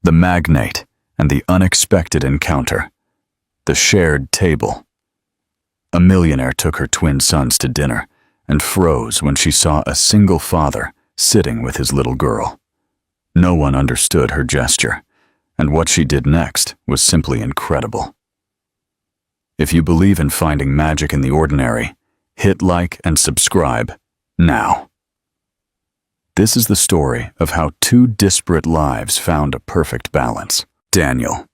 The magnate and the unexpected encounter. The shared table. A millionaire took her twin sons to dinner and froze when she saw a single father sitting with his little girl. No one understood her gesture, and what she did next was simply incredible. If you believe in finding magic in the ordinary, hit like and subscribe now. This is the story of how two disparate lives found a perfect balance. Daniel.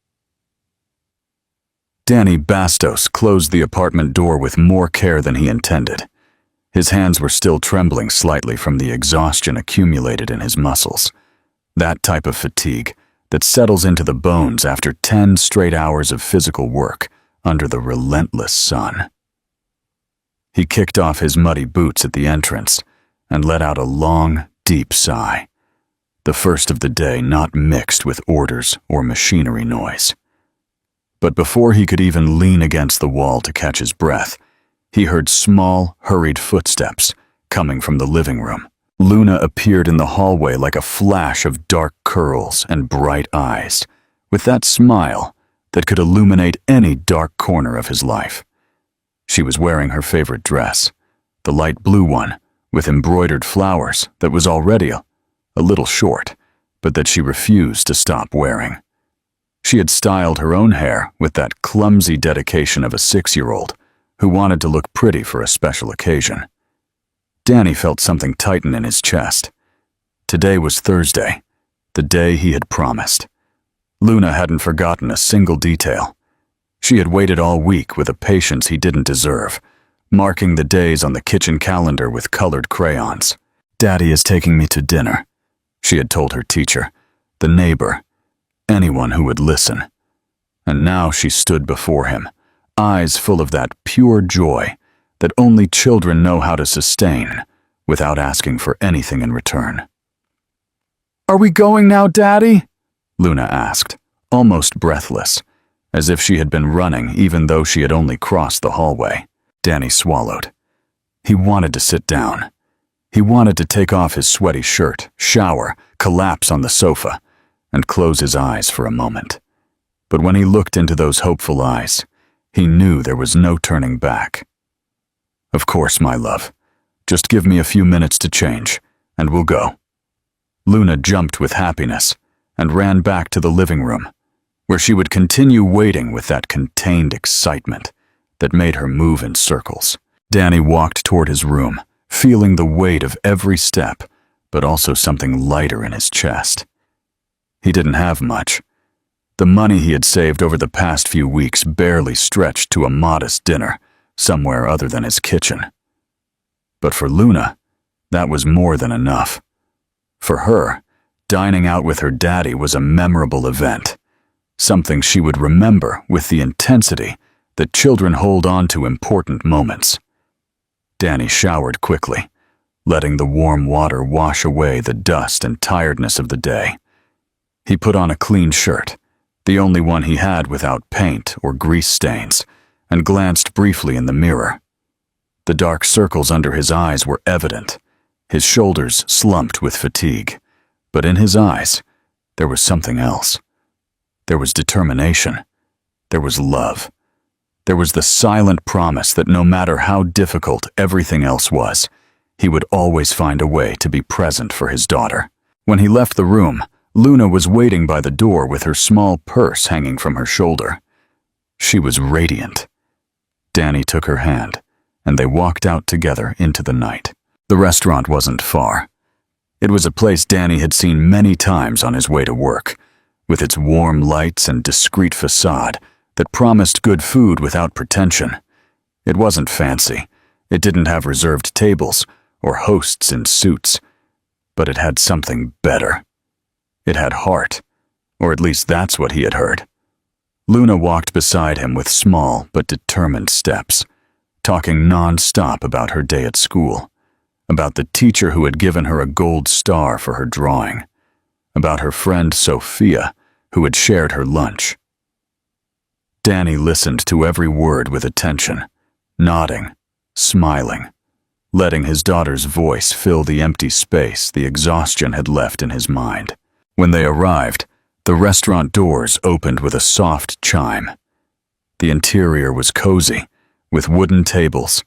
Danny Bastos closed the apartment door with more care than he intended. His hands were still trembling slightly from the exhaustion accumulated in his muscles. That type of fatigue that settles into the bones after 10 straight hours of physical work under the relentless sun. He kicked off his muddy boots at the entrance and let out a long, deep sigh, the first of the day not mixed with orders or machinery noise. But before he could even lean against the wall to catch his breath, he heard small, hurried footsteps coming from the living room. Luna appeared in the hallway like a flash of dark curls and bright eyes, with that smile that could illuminate any dark corner of his life. She was wearing her favorite dress, the light blue one, with embroidered flowers that was already a little short, but that she refused to stop wearing. She had styled her own hair with that clumsy dedication of a 6-year-old who wanted to look pretty for a special occasion. Danny felt something tighten in his chest. Today was Thursday, the day he had promised. Luna hadn't forgotten a single detail. She had waited all week with a patience he didn't deserve, marking the days on the kitchen calendar with colored crayons. "Daddy is taking me to dinner," she had told her teacher, the neighbor, anyone who would listen. And now she stood before him, eyes full of that pure joy that only children know how to sustain without asking for anything in return. "Are we going now, Daddy?" Luna asked, almost breathless, as if she had been running even though she had only crossed the hallway. Danny swallowed. He wanted to sit down. He wanted to take off his sweaty shirt, shower, collapse on the sofa, and close his eyes for a moment. But when he looked into those hopeful eyes, he knew there was no turning back. "Of course, my love. Just give me a few minutes to change, and we'll go." Luna jumped with happiness and ran back to the living room, where she would continue waiting with that contained excitement that made her move in circles. Danny walked toward his room, feeling the weight of every step, but also something lighter in his chest. He didn't have much. The money he had saved over the past few weeks barely stretched to a modest dinner somewhere other than his kitchen. But for Luna, that was more than enough. For her, dining out with her daddy was a memorable event, something she would remember with the intensity that children hold on to important moments. Danny showered quickly, letting the warm water wash away the dust and tiredness of the day. He put on a clean shirt, the only one he had without paint or grease stains, and glanced briefly in the mirror. The dark circles under his eyes were evident, his shoulders slumped with fatigue, but in his eyes, there was something else. There was determination. There was love. There was the silent promise that no matter how difficult everything else was, he would always find a way to be present for his daughter. When he left the room, Luna was waiting by the door with her small purse hanging from her shoulder. She was radiant. Danny took her hand, and they walked out together into the night. The restaurant wasn't far. It was a place Danny had seen many times on his way to work, with its warm lights and discreet facade that promised good food without pretension. It wasn't fancy. It didn't have reserved tables or hosts in suits, but it had something better. It had heart, or at least that's what he had heard. Luna walked beside him with small but determined steps, talking non-stop about her day at school, about the teacher who had given her a gold star for her drawing, about her friend Sophia, who had shared her lunch. Danny listened to every word with attention, nodding, smiling, letting his daughter's voice fill the empty space the exhaustion had left in his mind. When they arrived, The restaurant doors opened with a soft chime. The interior was cozy, with wooden tables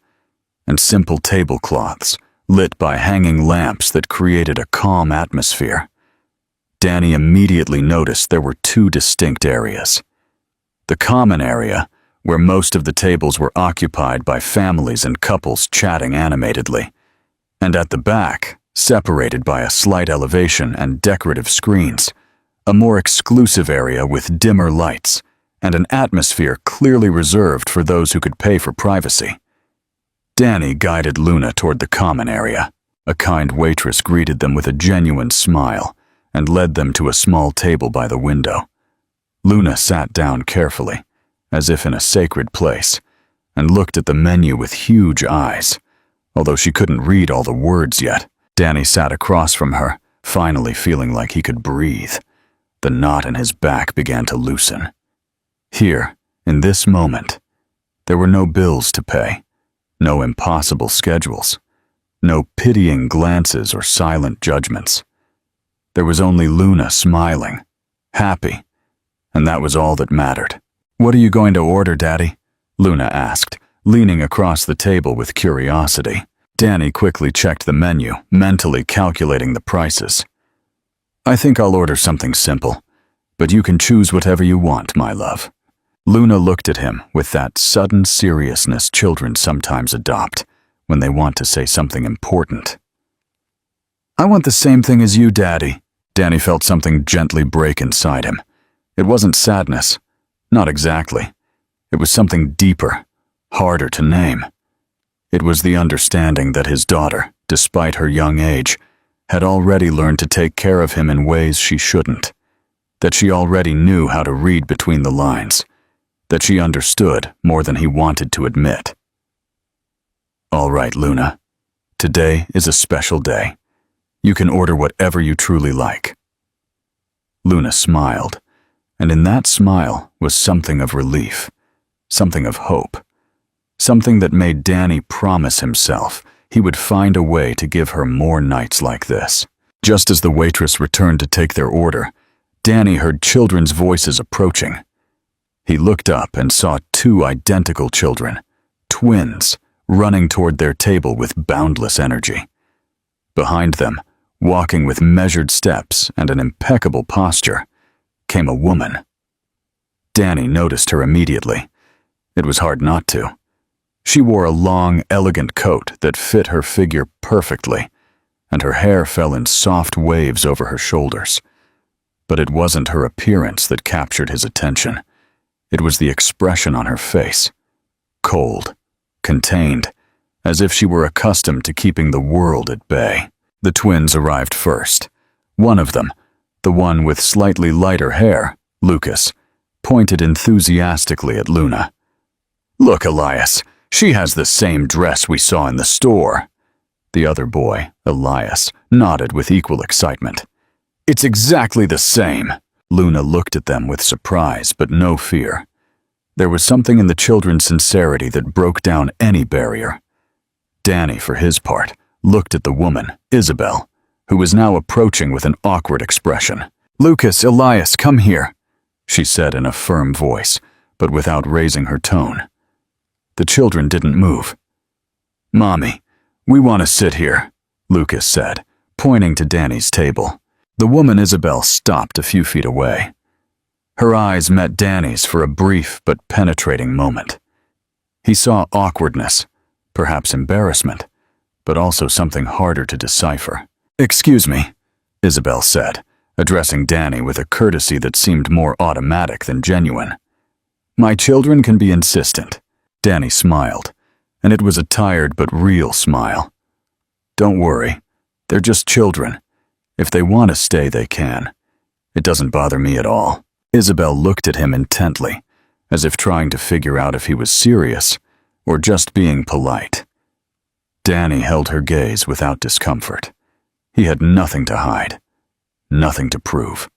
and simple tablecloths lit by hanging lamps that created a calm atmosphere. Danny immediately noticed there were two distinct areas. The common area, where most of the tables were occupied by families and couples chatting animatedly, and at the back, separated by a slight elevation and decorative screens, a more exclusive area with dimmer lights and an atmosphere clearly reserved for those who could pay for privacy. Danny guided Luna toward the common area. A kind waitress greeted them with a genuine smile and led them to a small table by the window. Luna sat down carefully, as if in a sacred place, and looked at the menu with huge eyes. Although she couldn't read all the words yet, Danny sat across from her, finally feeling like he could breathe. The knot in his back began to loosen. Here, in this moment, there were no bills to pay, no impossible schedules, no pitying glances or silent judgments. There was only Luna smiling, happy, and that was all that mattered. "What are you going to order, Daddy?" Luna asked, leaning across the table with curiosity. Danny quickly checked the menu, mentally calculating the prices. "I think I'll order something simple, but you can choose whatever you want, my love." Luna looked at him with that sudden seriousness children sometimes adopt when they want to say something important. "I want the same thing as you, Daddy." Danny felt something gently break inside him. It wasn't sadness. Not exactly. It was something deeper, harder to name. It was the understanding that his daughter, despite her young age, had already learned to take care of him in ways she shouldn't. That she already knew how to read between the lines. That she understood more than he wanted to admit. "All right, Luna. Today is a special day. You can order whatever you truly like." Luna smiled, and in that smile was something of relief, something of hope, something that made Danny promise himself he would find a way to give her more nights like this. Just as the waitress returned to take their order, Danny heard children's voices approaching. He looked up and saw two identical children, twins, running toward their table with boundless energy. Behind them, walking with measured steps and an impeccable posture, came a woman. Danny noticed her immediately. It was hard not to. She wore a long, elegant coat that fit her figure perfectly, and her hair fell in soft waves over her shoulders. But it wasn't her appearance that captured his attention. It was the expression on her face. Cold, contained, as if she were accustomed to keeping the world at bay. The twins arrived first. One of them, the one with slightly lighter hair, Lucas, pointed enthusiastically at Luna. "Look, Elias, she has the same dress we saw in the store." The other boy, Elias, nodded with equal excitement. "It's exactly the same." Luna looked at them with surprise but no fear. There was something in the children's sincerity that broke down any barrier. Danny, for his part, looked at the woman, Isabel, who was now approaching with an awkward expression. "Lucas, Elias, come here," she said in a firm voice, but without raising her tone. The children didn't move. "Mommy, we want to sit here," Lucas said, pointing to Danny's table. The woman Isabel stopped a few feet away. Her eyes met Danny's for a brief but penetrating moment. He saw awkwardness, perhaps embarrassment, but also something harder to decipher. "Excuse me," Isabel said, addressing Danny with a courtesy that seemed more automatic than genuine. "My children can be insistent." Danny smiled, and it was a tired but real smile. "Don't worry, they're just children. If they want to stay, they can. It doesn't bother me at all." Isabel looked at him intently, as if trying to figure out if he was serious or just being polite. Danny held her gaze without discomfort. He had nothing to hide, nothing to prove.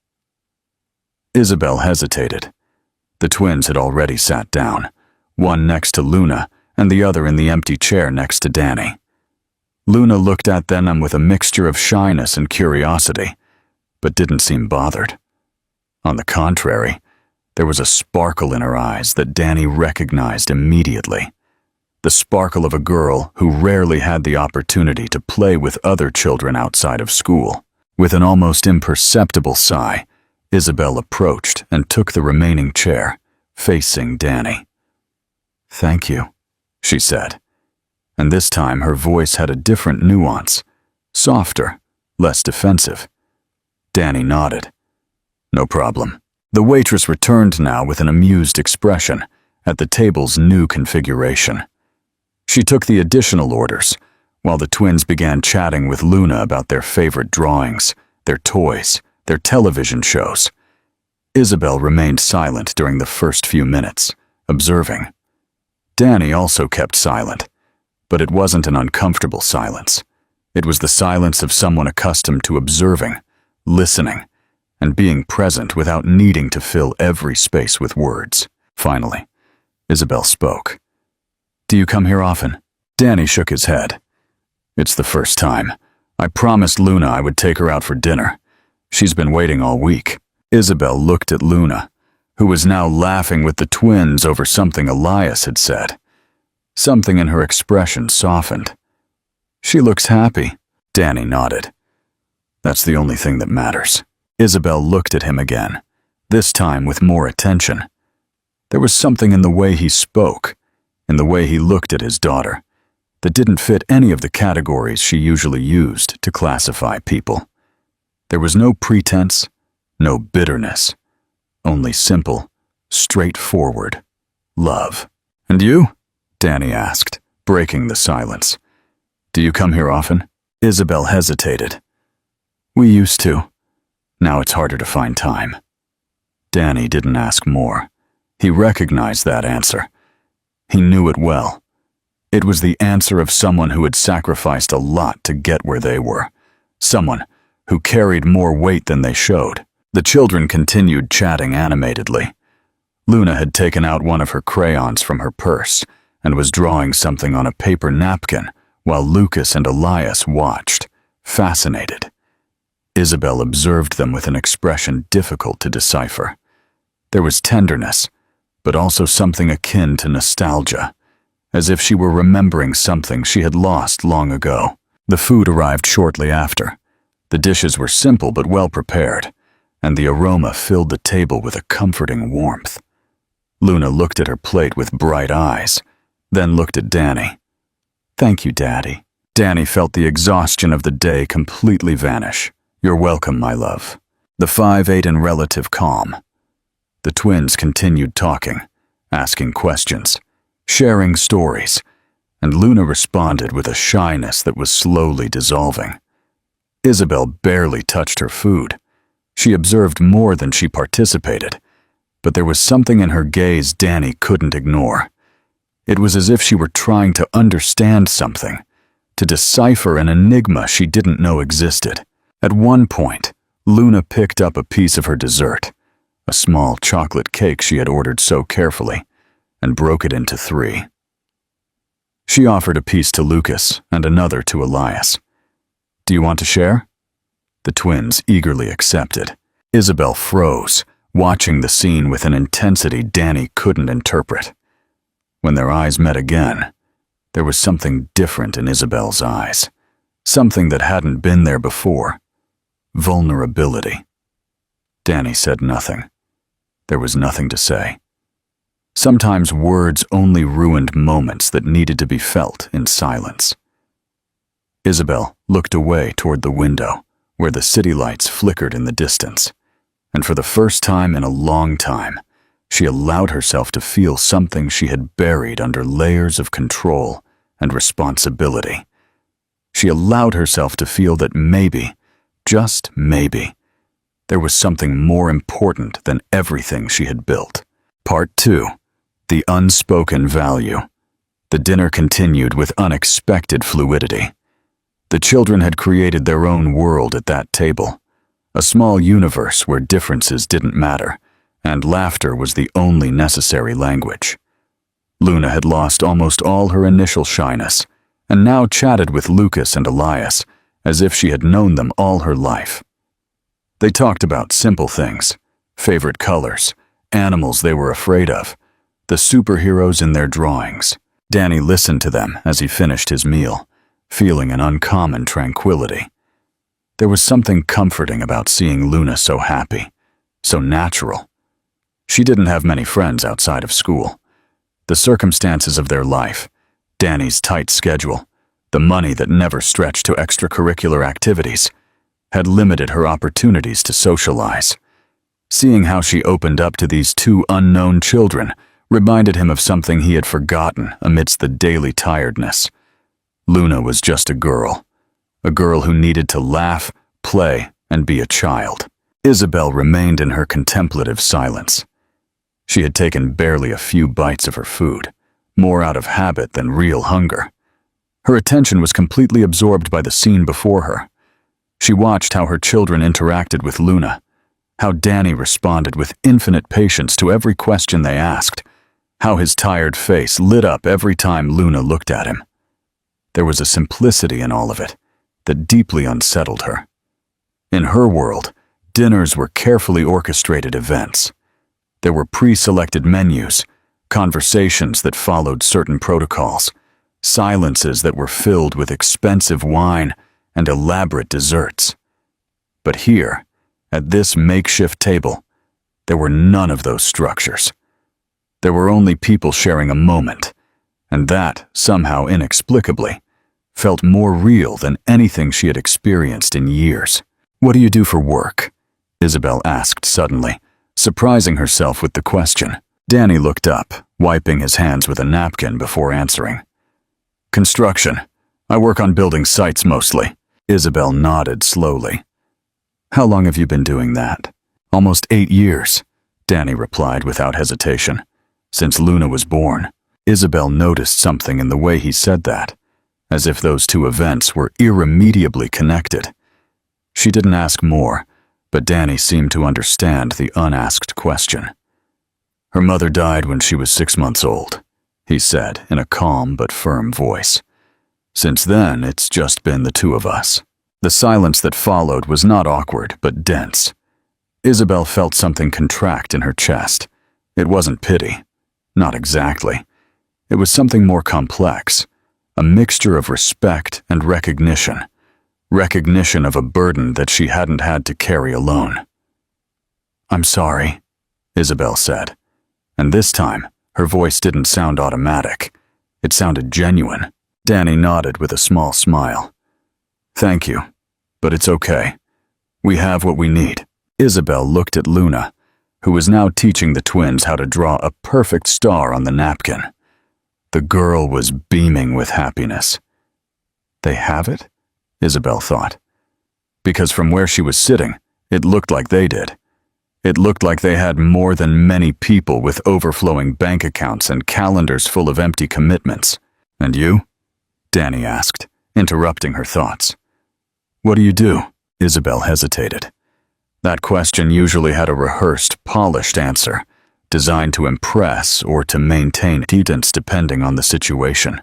Isabel hesitated. The twins had already sat down, one next to Luna and the other in the empty chair next to Danny. Luna looked at them with a mixture of shyness and curiosity, but didn't seem bothered. On the contrary, there was a sparkle in her eyes that Danny recognized immediately. The sparkle of a girl who rarely had the opportunity to play with other children outside of school. With an almost imperceptible sigh, Isabel approached and took the remaining chair, facing Danny. "Thank you," she said, and this time her voice had a different nuance, softer, less defensive. Danny nodded. "No problem." The waitress returned now with an amused expression at the table's new configuration. She took the additional orders, while the twins began chatting with Luna about their favorite drawings, their toys, their television shows. Isabel remained silent during the first few minutes, observing. Danny also kept silent, but it wasn't an uncomfortable silence. It was the silence of someone accustomed to observing, listening, and being present without needing to fill every space with words. Finally, Isabel spoke. "Do you come here often?" Danny shook his head. "It's the first time. I promised Luna I would take her out for dinner. She's been waiting all week." Isabel looked at Luna, who was now laughing with the twins over something Elias had said. Something in her expression softened. "She looks happy." Danny nodded. "That's the only thing that matters." Isabel looked at him again, this time with more attention. There was something in the way he spoke, in the way he looked at his daughter, that didn't fit any of the categories she usually used to classify people. There was no pretense, no bitterness, only simple, straightforward love. "And you?" Danny asked, breaking the silence. "Do you come here often?" Isabel hesitated. "We used to. Now it's harder to find time." Danny didn't ask more. He recognized that answer. He knew it well. It was the answer of someone who had sacrificed a lot to get where they were. Someone who carried more weight than they showed. The children continued chatting animatedly. Luna had taken out one of her crayons from her purse and was drawing something on a paper napkin while Lucas and Elias watched, fascinated. Isabel observed them with an expression difficult to decipher. There was tenderness, but also something akin to nostalgia, as if she were remembering something she had lost long ago. The food arrived shortly after. The dishes were simple but well prepared, and the aroma filled the table with a comforting warmth. Luna looked at her plate with bright eyes, then looked at Danny. "Thank you, Daddy." Danny felt the exhaustion of the day completely vanish. "You're welcome, my love." The five ate in relative calm. The twins continued talking, asking questions, sharing stories, and Luna responded with a shyness that was slowly dissolving. Isabel barely touched her food. She observed more than she participated, but there was something in her gaze Danny couldn't ignore. It was as if she were trying to understand something, to decipher an enigma she didn't know existed. At one point, Luna picked up a piece of her dessert, a small chocolate cake she had ordered so carefully, and broke it into 3. She offered a piece to Lucas and another to Elias. "Do you want to share?" The twins eagerly accepted. Isabel froze, watching the scene with an intensity Danny couldn't interpret. When their eyes met again, there was something different in Isabel's eyes, something that hadn't been there before. Vulnerability. Danny said nothing. There was nothing to say. Sometimes words only ruined moments that needed to be felt in silence. Isabel looked away toward the window, where the city lights flickered in the distance, and for the first time in a long time, she allowed herself to feel something she had buried under layers of control and responsibility. She allowed herself to feel that maybe, just maybe, there was something more important than everything she had built. Part 2. The unspoken value. The dinner continued with unexpected fluidity. The children had created their own world at that table, a small universe where differences didn't matter, and laughter was the only necessary language. Luna had lost almost all her initial shyness, and now chatted with Lucas and Elias as if she had known them all her life. They talked about simple things, favorite colors, animals they were afraid of, the superheroes in their drawings. Danny listened to them as he finished his meal, feeling an uncommon tranquility. There was something comforting about seeing Luna so happy, so natural. She didn't have many friends outside of school. The circumstances of their life, Danny's tight schedule, the money that never stretched to extracurricular activities, had limited her opportunities to socialize. Seeing how she opened up to these two unknown children reminded him of something he had forgotten amidst the daily tiredness. Luna was just a girl who needed to laugh, play, and be a child. Isabel remained in her contemplative silence. She had taken barely a few bites of her food, more out of habit than real hunger. Her attention was completely absorbed by the scene before her. She watched how her children interacted with Luna, how Danny responded with infinite patience to every question they asked, how his tired face lit up every time Luna looked at him. There was a simplicity in all of it that deeply unsettled her. In her world, dinners were carefully orchestrated events. There were pre-selected menus, conversations that followed certain protocols, silences that were filled with expensive wine and elaborate desserts. But here, at this makeshift table, there were none of those structures. There were only people sharing a moment, and that, somehow inexplicably, felt more real than anything she had experienced in years. "What do you do for work?" Isabel asked suddenly, surprising herself with the question. Danny looked up, wiping his hands with a napkin before answering. "Construction. I work on building sites mostly." Isabel nodded slowly. "How long have you been doing that?" "Almost 8 years," Danny replied without hesitation. "Since Luna was born." Isabel noticed something in the way he said that, as if those two events were irremediably connected. She didn't ask more, but Danny seemed to understand the unasked question. "Her mother died when she was 6 months old," he said in a calm but firm voice. "Since then, it's just been the two of us." The silence that followed was not awkward, but dense. Isabel felt something contract in her chest. It wasn't pity. Not exactly. It was something more complex, a mixture of respect and recognition. Recognition of a burden that she hadn't had to carry alone. "I'm sorry," Isabel said. And this time, her voice didn't sound automatic. It sounded genuine. Danny nodded with a small smile. "Thank you, but it's okay. We have what we need." Isabel looked at Luna, who was now teaching the twins how to draw a perfect star on the napkin. The girl was beaming with happiness. They have it? Isabel thought. Because from where she was sitting, it looked like they did. It looked like they had more than many people with overflowing bank accounts and calendars full of empty commitments. "And you?" Danny asked, interrupting her thoughts. "What do you do?" Isabel hesitated. That question usually had a rehearsed, polished answer, designed to impress or to maintain distance depending on the situation.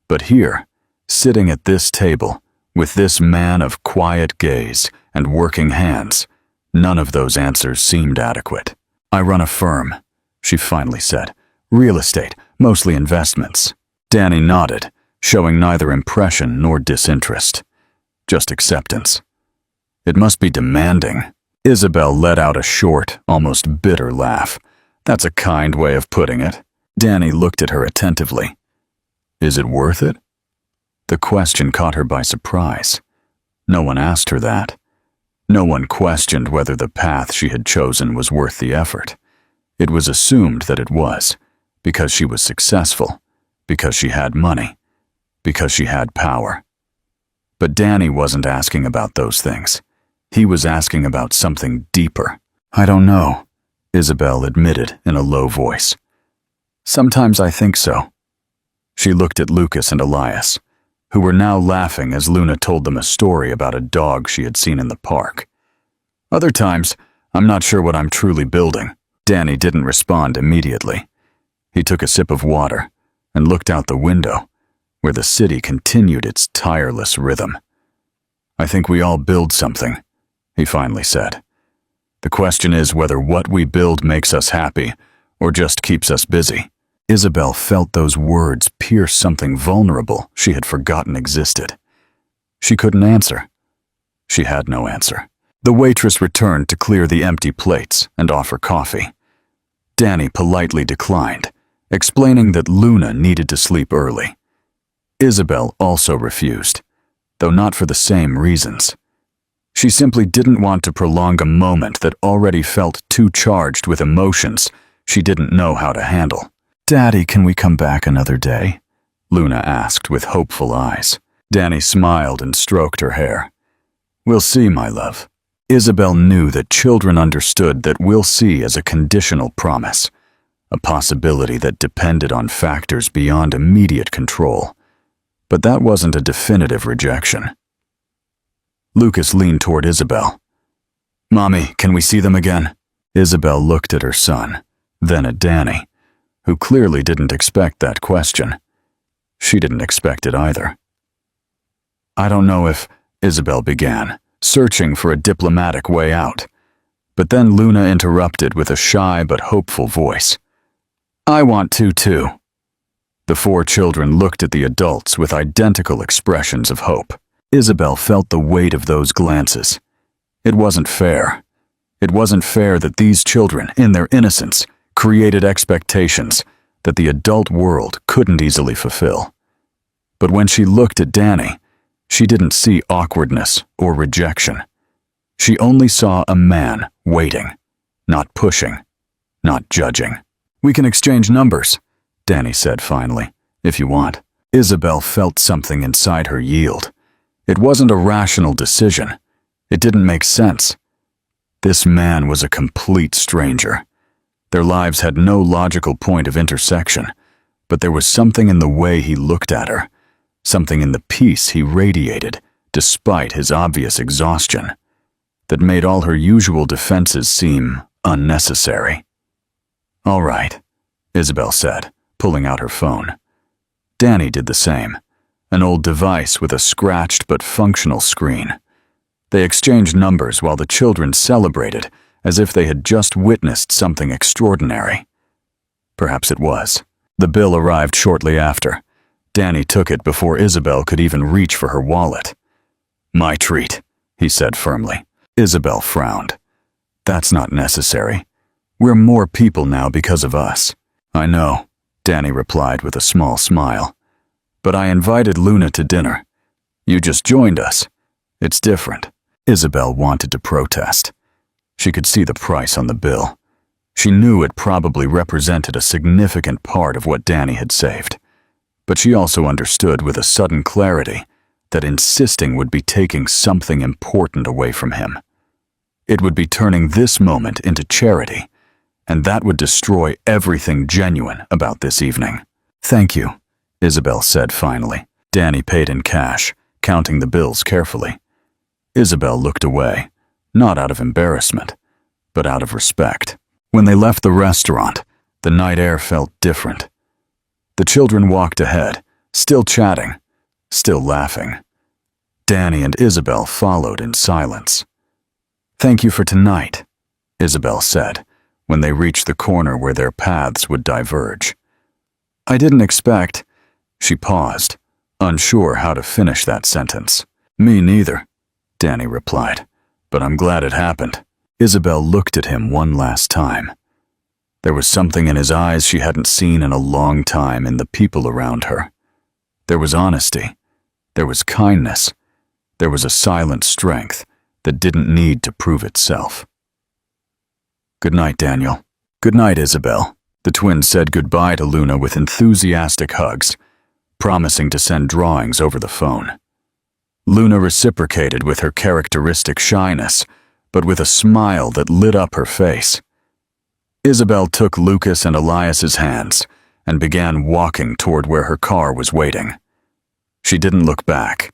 But here, sitting at this table, with this man of quiet gaze and working hands, none of those answers seemed adequate. "I run a firm," she finally said. "Real estate, mostly investments." Danny nodded, showing neither impression nor disinterest, just acceptance. "It must be demanding." Isabel let out a short, almost bitter laugh. "That's a kind way of putting it." Danny looked at her attentively. "Is it worth it?" The question caught her by surprise. No one asked her that. No one questioned whether the path she had chosen was worth the effort. It was assumed that it was, because she was successful, because she had money, because she had power. But Danny wasn't asking about those things. He was asking about something deeper. "I don't know," Isabel admitted in a low voice. "Sometimes I think so." She looked at Lucas and Elias, who were now laughing as Luna told them a story about a dog she had seen in the park. "Other times, I'm not sure what I'm truly building." Danny didn't respond immediately. He took a sip of water and looked out the window, where the city continued its tireless rhythm. "I think we all build something," he finally said. The question is whether what we build makes us happy or just keeps us busy. Isabel felt those words pierce something vulnerable she had forgotten existed. She couldn't answer. She had no answer. The waitress returned to clear the empty plates and offer coffee. Danny politely declined, explaining that Luna needed to sleep early. Isabel also refused, though not for the same reasons. She simply didn't want to prolong a moment that already felt too charged with emotions she didn't know how to handle. "Daddy, can we come back another day?" Luna asked with hopeful eyes. Danny smiled and stroked her hair. "We'll see, my love." Isabel knew that children understood that "we'll see" as a conditional promise, a possibility that depended on factors beyond immediate control. But that wasn't a definitive rejection. Lucas leaned toward Isabel. "Mommy, can we see them again?" Isabel looked at her son, then at Danny, who clearly didn't expect that question. She didn't expect it either. "I don't know if," Isabel began, searching for a diplomatic way out. But then Luna interrupted with a shy but hopeful voice. "I want to, too." The four children looked at the adults with identical expressions of hope. Isabel felt the weight of those glances. It wasn't fair. It wasn't fair that these children, in their innocence, created expectations that the adult world couldn't easily fulfill. But when she looked at Danny, she didn't see awkwardness or rejection. She only saw a man waiting, not pushing, not judging. "We can exchange numbers," Danny said finally, "if you want." Isabel felt something inside her yield. It wasn't a rational decision. It didn't make sense. This man was a complete stranger. Their lives had no logical point of intersection, but there was something in the way he looked at her, something in the peace he radiated, despite his obvious exhaustion, that made all her usual defenses seem unnecessary. "All right," Isabel said, pulling out her phone. Danny did the same, an old device with a scratched but functional screen. They exchanged numbers while the children celebrated as if they had just witnessed something extraordinary. Perhaps it was. The bill arrived shortly after. Danny took it before Isabel could even reach for her wallet. "My treat," he said firmly. Isabel frowned. "That's not necessary. We're more people now because of us." "I know," Danny replied with a small smile. "But I invited Luna to dinner. You just joined us. It's different." Isabel wanted to protest. She could see the price on the bill. She knew it probably represented a significant part of what Danny had saved. But she also understood with a sudden clarity that insisting would be taking something important away from him. It would be turning this moment into charity, and that would destroy everything genuine about this evening. "Thank you," Isabel said finally. Danny paid in cash, counting the bills carefully. Isabel looked away, not out of embarrassment, but out of respect. When they left the restaurant, the night air felt different. The children walked ahead, still chatting, still laughing. Danny and Isabel followed in silence. "Thank you for tonight," Isabel said, when they reached the corner where their paths would diverge. "I didn't expect—" She paused, unsure how to finish that sentence. "Me neither," Danny replied, "but I'm glad it happened." Isabel looked at him one last time. There was something in his eyes she hadn't seen in a long time in the people around her. There was honesty. There was kindness. There was a silent strength that didn't need to prove itself. "Good night, Daniel." "Good night, Isabel." The twins said goodbye to Luna with enthusiastic hugs, promising to send drawings over the phone. Luna reciprocated with her characteristic shyness, but with a smile that lit up her face. Isabel took Lucas and Elias's hands and began walking toward where her car was waiting. She didn't look back.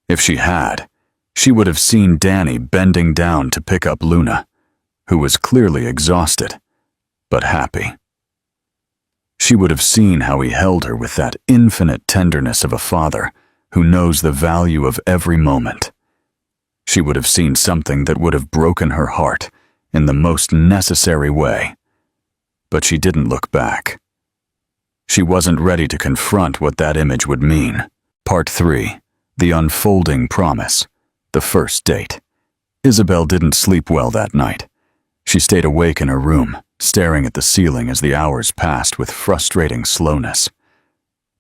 If she had, she would have seen Danny bending down to pick up Luna, who was clearly exhausted, but happy. She would have seen how he held her with that infinite tenderness of a father who knows the value of every moment. She would have seen something that would have broken her heart in the most necessary way. But she didn't look back. She wasn't ready to confront what that image would mean. Part 3. The Unfolding Promise. The First Date. Isabel didn't sleep well that night. She stayed awake in her room, staring at the ceiling as the hours passed with frustrating slowness.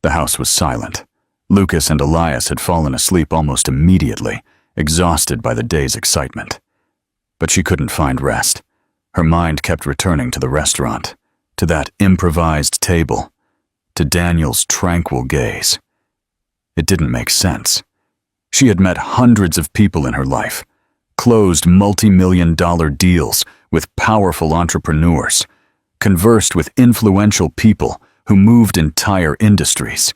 The house was silent. Lucas and Elias had fallen asleep almost immediately, exhausted by the day's excitement. But she couldn't find rest. Her mind kept returning to the restaurant, to that improvised table, to Daniel's tranquil gaze. It didn't make sense. She had met hundreds of people in her life, closed multi-million-dollar deals with powerful entrepreneurs, conversed with influential people who moved entire industries.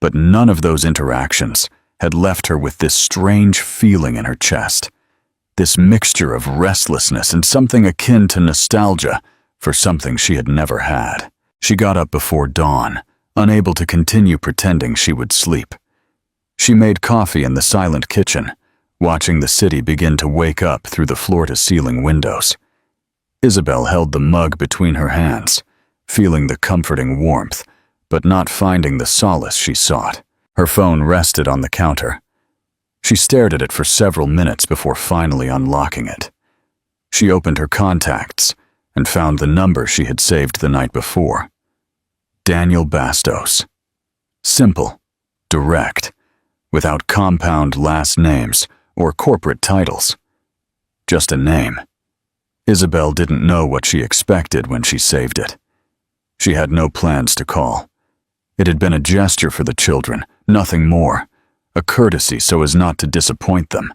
But none of those interactions had left her with this strange feeling in her chest, this mixture of restlessness and something akin to nostalgia for something she had never had. She got up before dawn, unable to continue pretending she would sleep. She made coffee in the silent kitchen, watching the city begin to wake up through the floor-to-ceiling windows. Isabel held the mug between her hands, feeling the comforting warmth, but not finding the solace she sought. Her phone rested on the counter. She stared at it for several minutes before finally unlocking it. She opened her contacts and found the number she had saved the night before. Daniel Bastos. Simple, direct, without compound last names or corporate titles. Just a name. Isabel didn't know what she expected when she saved it. She had no plans to call. It had been a gesture for the children, nothing more, a courtesy so as not to disappoint them.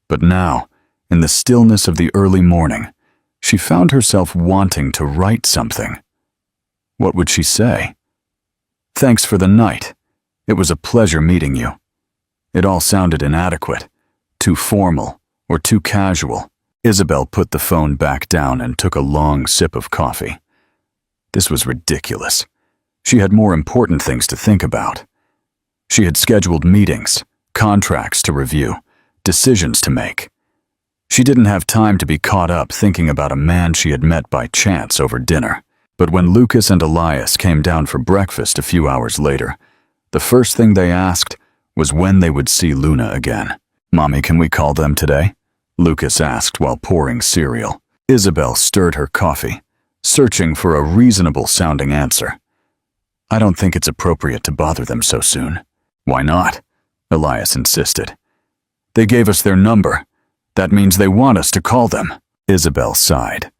But now, in the stillness of the early morning, she found herself wanting to write something. What would she say? "Thanks for the night. It was a pleasure meeting you." It all sounded inadequate, too formal, or too casual. Isabel put the phone back down and took a long sip of coffee. This was ridiculous. She had more important things to think about. She had scheduled meetings, contracts to review, decisions to make. She didn't have time to be caught up thinking about a man she had met by chance over dinner. But when Lucas and Elias came down for breakfast a few hours later, the first thing they asked was when they would see Luna again. "Mommy, can we call them today?" Lucas asked while pouring cereal. Isabel stirred her coffee, searching for a reasonable-sounding answer. "I don't think it's appropriate to bother them so soon." "Why not?" Elias insisted. "They gave us their number. That means they want us to call them." Isabel sighed.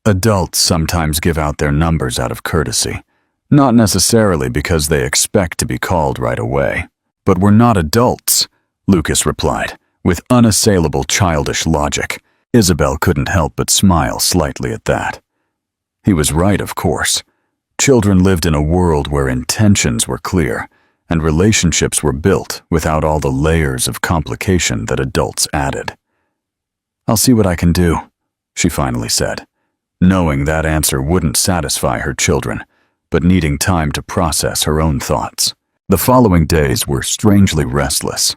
Adults sometimes give out their numbers out of courtesy, not necessarily because they expect to be called right away. "But we're not adults," Lucas replied, with unassailable childish logic. Isabel couldn't help but smile slightly at that. He was right, of course. Children lived in a world where intentions were clear, and relationships were built without all the layers of complication that adults added. "I'll see what I can do," she finally said, knowing that answer wouldn't satisfy her children, but needing time to process her own thoughts. The following days were strangely restless.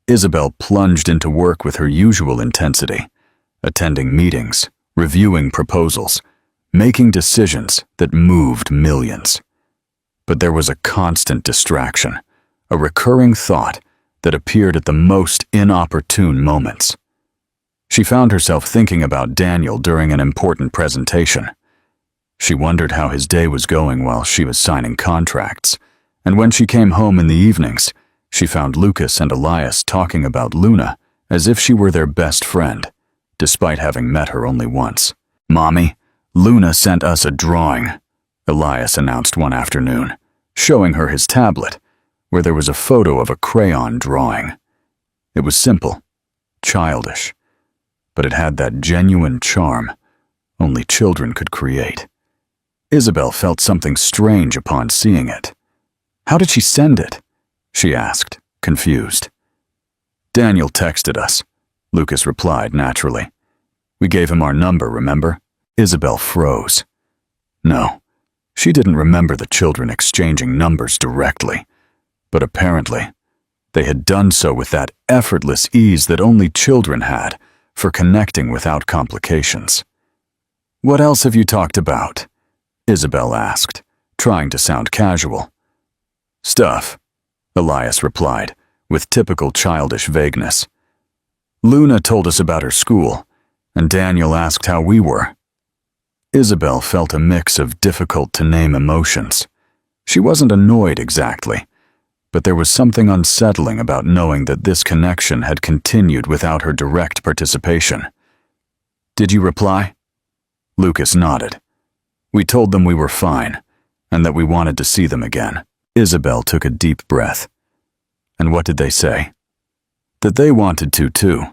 Isabel plunged into work with her usual intensity, attending meetings, reviewing proposals, making decisions that moved millions. But there was a constant distraction, a recurring thought that appeared at the most inopportune moments. She found herself thinking about Daniel during an important presentation. She wondered how his day was going while she was signing contracts, and when she came home in the evenings, she found Lucas and Elias talking about Luna as if she were their best friend, despite having met her only once. "Mommy, Luna sent us a drawing," Elias announced one afternoon, showing her his tablet, where there was a photo of a crayon drawing. It was simple, childish, but it had that genuine charm only children could create. Isabel felt something strange upon seeing it. "How did she send it?" she asked, confused. "Daniel texted us," Lucas replied naturally. "We gave him our number, remember?" Isabel froze. No, she didn't remember the children exchanging numbers directly, but apparently they had done so with that effortless ease that only children had, for connecting without complications. "What else have you talked about?" Isabel asked, trying to sound casual. "Stuff," Elias replied, with typical childish vagueness. "Luna told us about her school, and Daniel asked how we were." Isabel felt a mix of difficult-to-name emotions. She wasn't annoyed exactly, but there was something unsettling about knowing that this connection had continued without her direct participation. "Did you reply?" Lucas nodded. "We told them we were fine, and that we wanted to see them again." Isabel took a deep breath. "And what did they say?" "That they wanted to too,"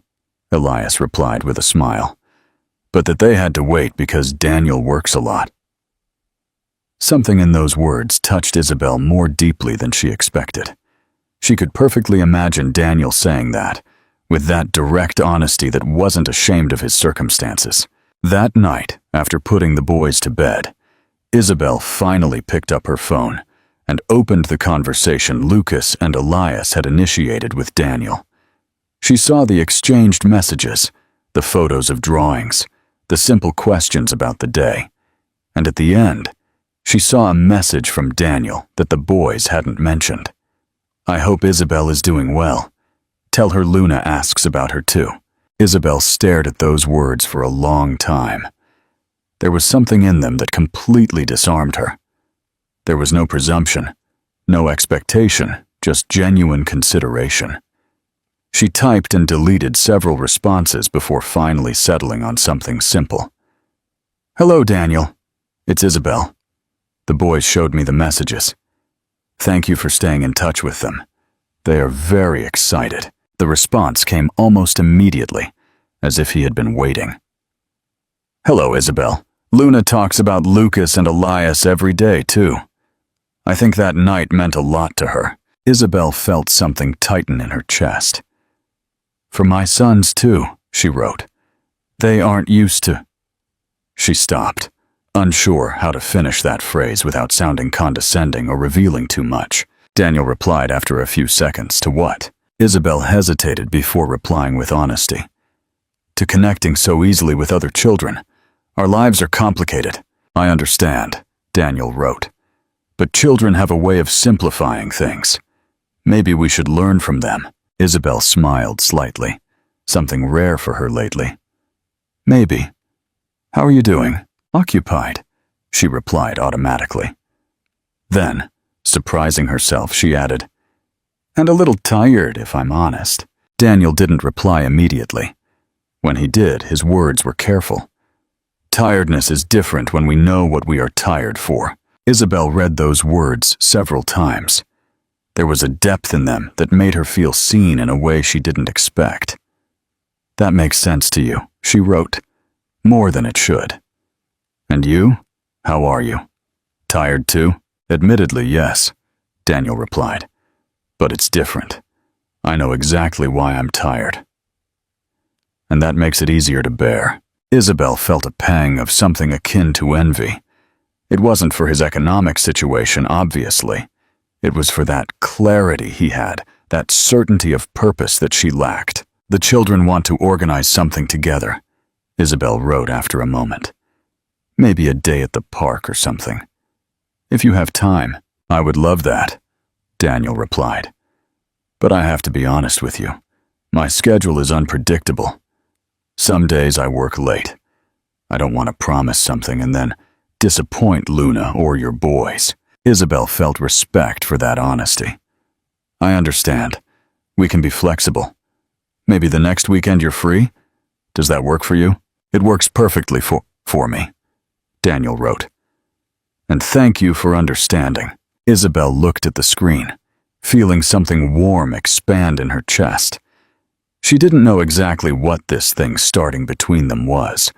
Elias replied with a smile, "but that they had to wait because Daniel works a lot." Something in those words touched Isabel more deeply than she expected. She could perfectly imagine Daniel saying that, with that direct honesty that wasn't ashamed of his circumstances. That night, after putting the boys to bed, Isabel finally picked up her phone and opened the conversation Lucas and Elias had initiated with Daniel. She saw the exchanged messages, the photos of drawings, the simple questions about the day, and at the end, she saw a message from Daniel that the boys hadn't mentioned. "I hope Isabel is doing well. Tell her Luna asks about her too." Isabel stared at those words for a long time. There was something in them that completely disarmed her. There was no presumption, no expectation, just genuine consideration. She typed and deleted several responses before finally settling on something simple. "Hello, Daniel. It's Isabel. The boys showed me the messages. Thank you for staying in touch with them. They are very excited." The response came almost immediately, as if he had been waiting. "Hello, Isabel. Luna talks about Lucas and Elias every day, too. I think that night meant a lot to her." Isabel felt something tighten in her chest. "For my sons, too," she wrote. "They aren't used to—" She stopped, unsure how to finish that phrase without sounding condescending or revealing too much. Daniel replied after a few seconds to what? Isabel hesitated before replying with honesty. "To connecting so easily with other children. Our lives are complicated." "I understand," Daniel wrote. "But children have a way of simplifying things. Maybe we should learn from them." Isabel smiled slightly, something rare for her lately. "Maybe. How are you doing?" "Occupied," she replied automatically. Then, surprising herself, she added, "And a little tired, if I'm honest." Daniel didn't reply immediately. When he did, his words were careful. Tiredness is different when we know what we are tired for. Isabel read those words several times. There was a depth in them that made her feel seen in a way she didn't expect. "That makes sense to you," she wrote. "More than it should." "And you? How are you? Tired too?" "Admittedly, yes," Daniel replied. "But it's different. I know exactly why I'm tired. And that makes it easier to bear." Isabel felt a pang of something akin to envy. It wasn't for his economic situation, obviously. It was for that clarity he had, that certainty of purpose that she lacked. "The children want to organize something together," Isabel wrote after a moment. "Maybe a day at the park or something. If you have time." "I would love that," Daniel replied. "But I have to be honest with you. My schedule is unpredictable. Some days I work late. I don't want to promise something and then disappoint Luna or your boys." Isabel felt respect for that honesty. "I understand. We can be flexible. Maybe the next weekend you're free? Does that work for you?" "It works perfectly for me," Daniel wrote. "And thank you for understanding." Isabel looked at the screen, feeling something warm expand in her chest. She didn't know exactly what this thing starting between them was,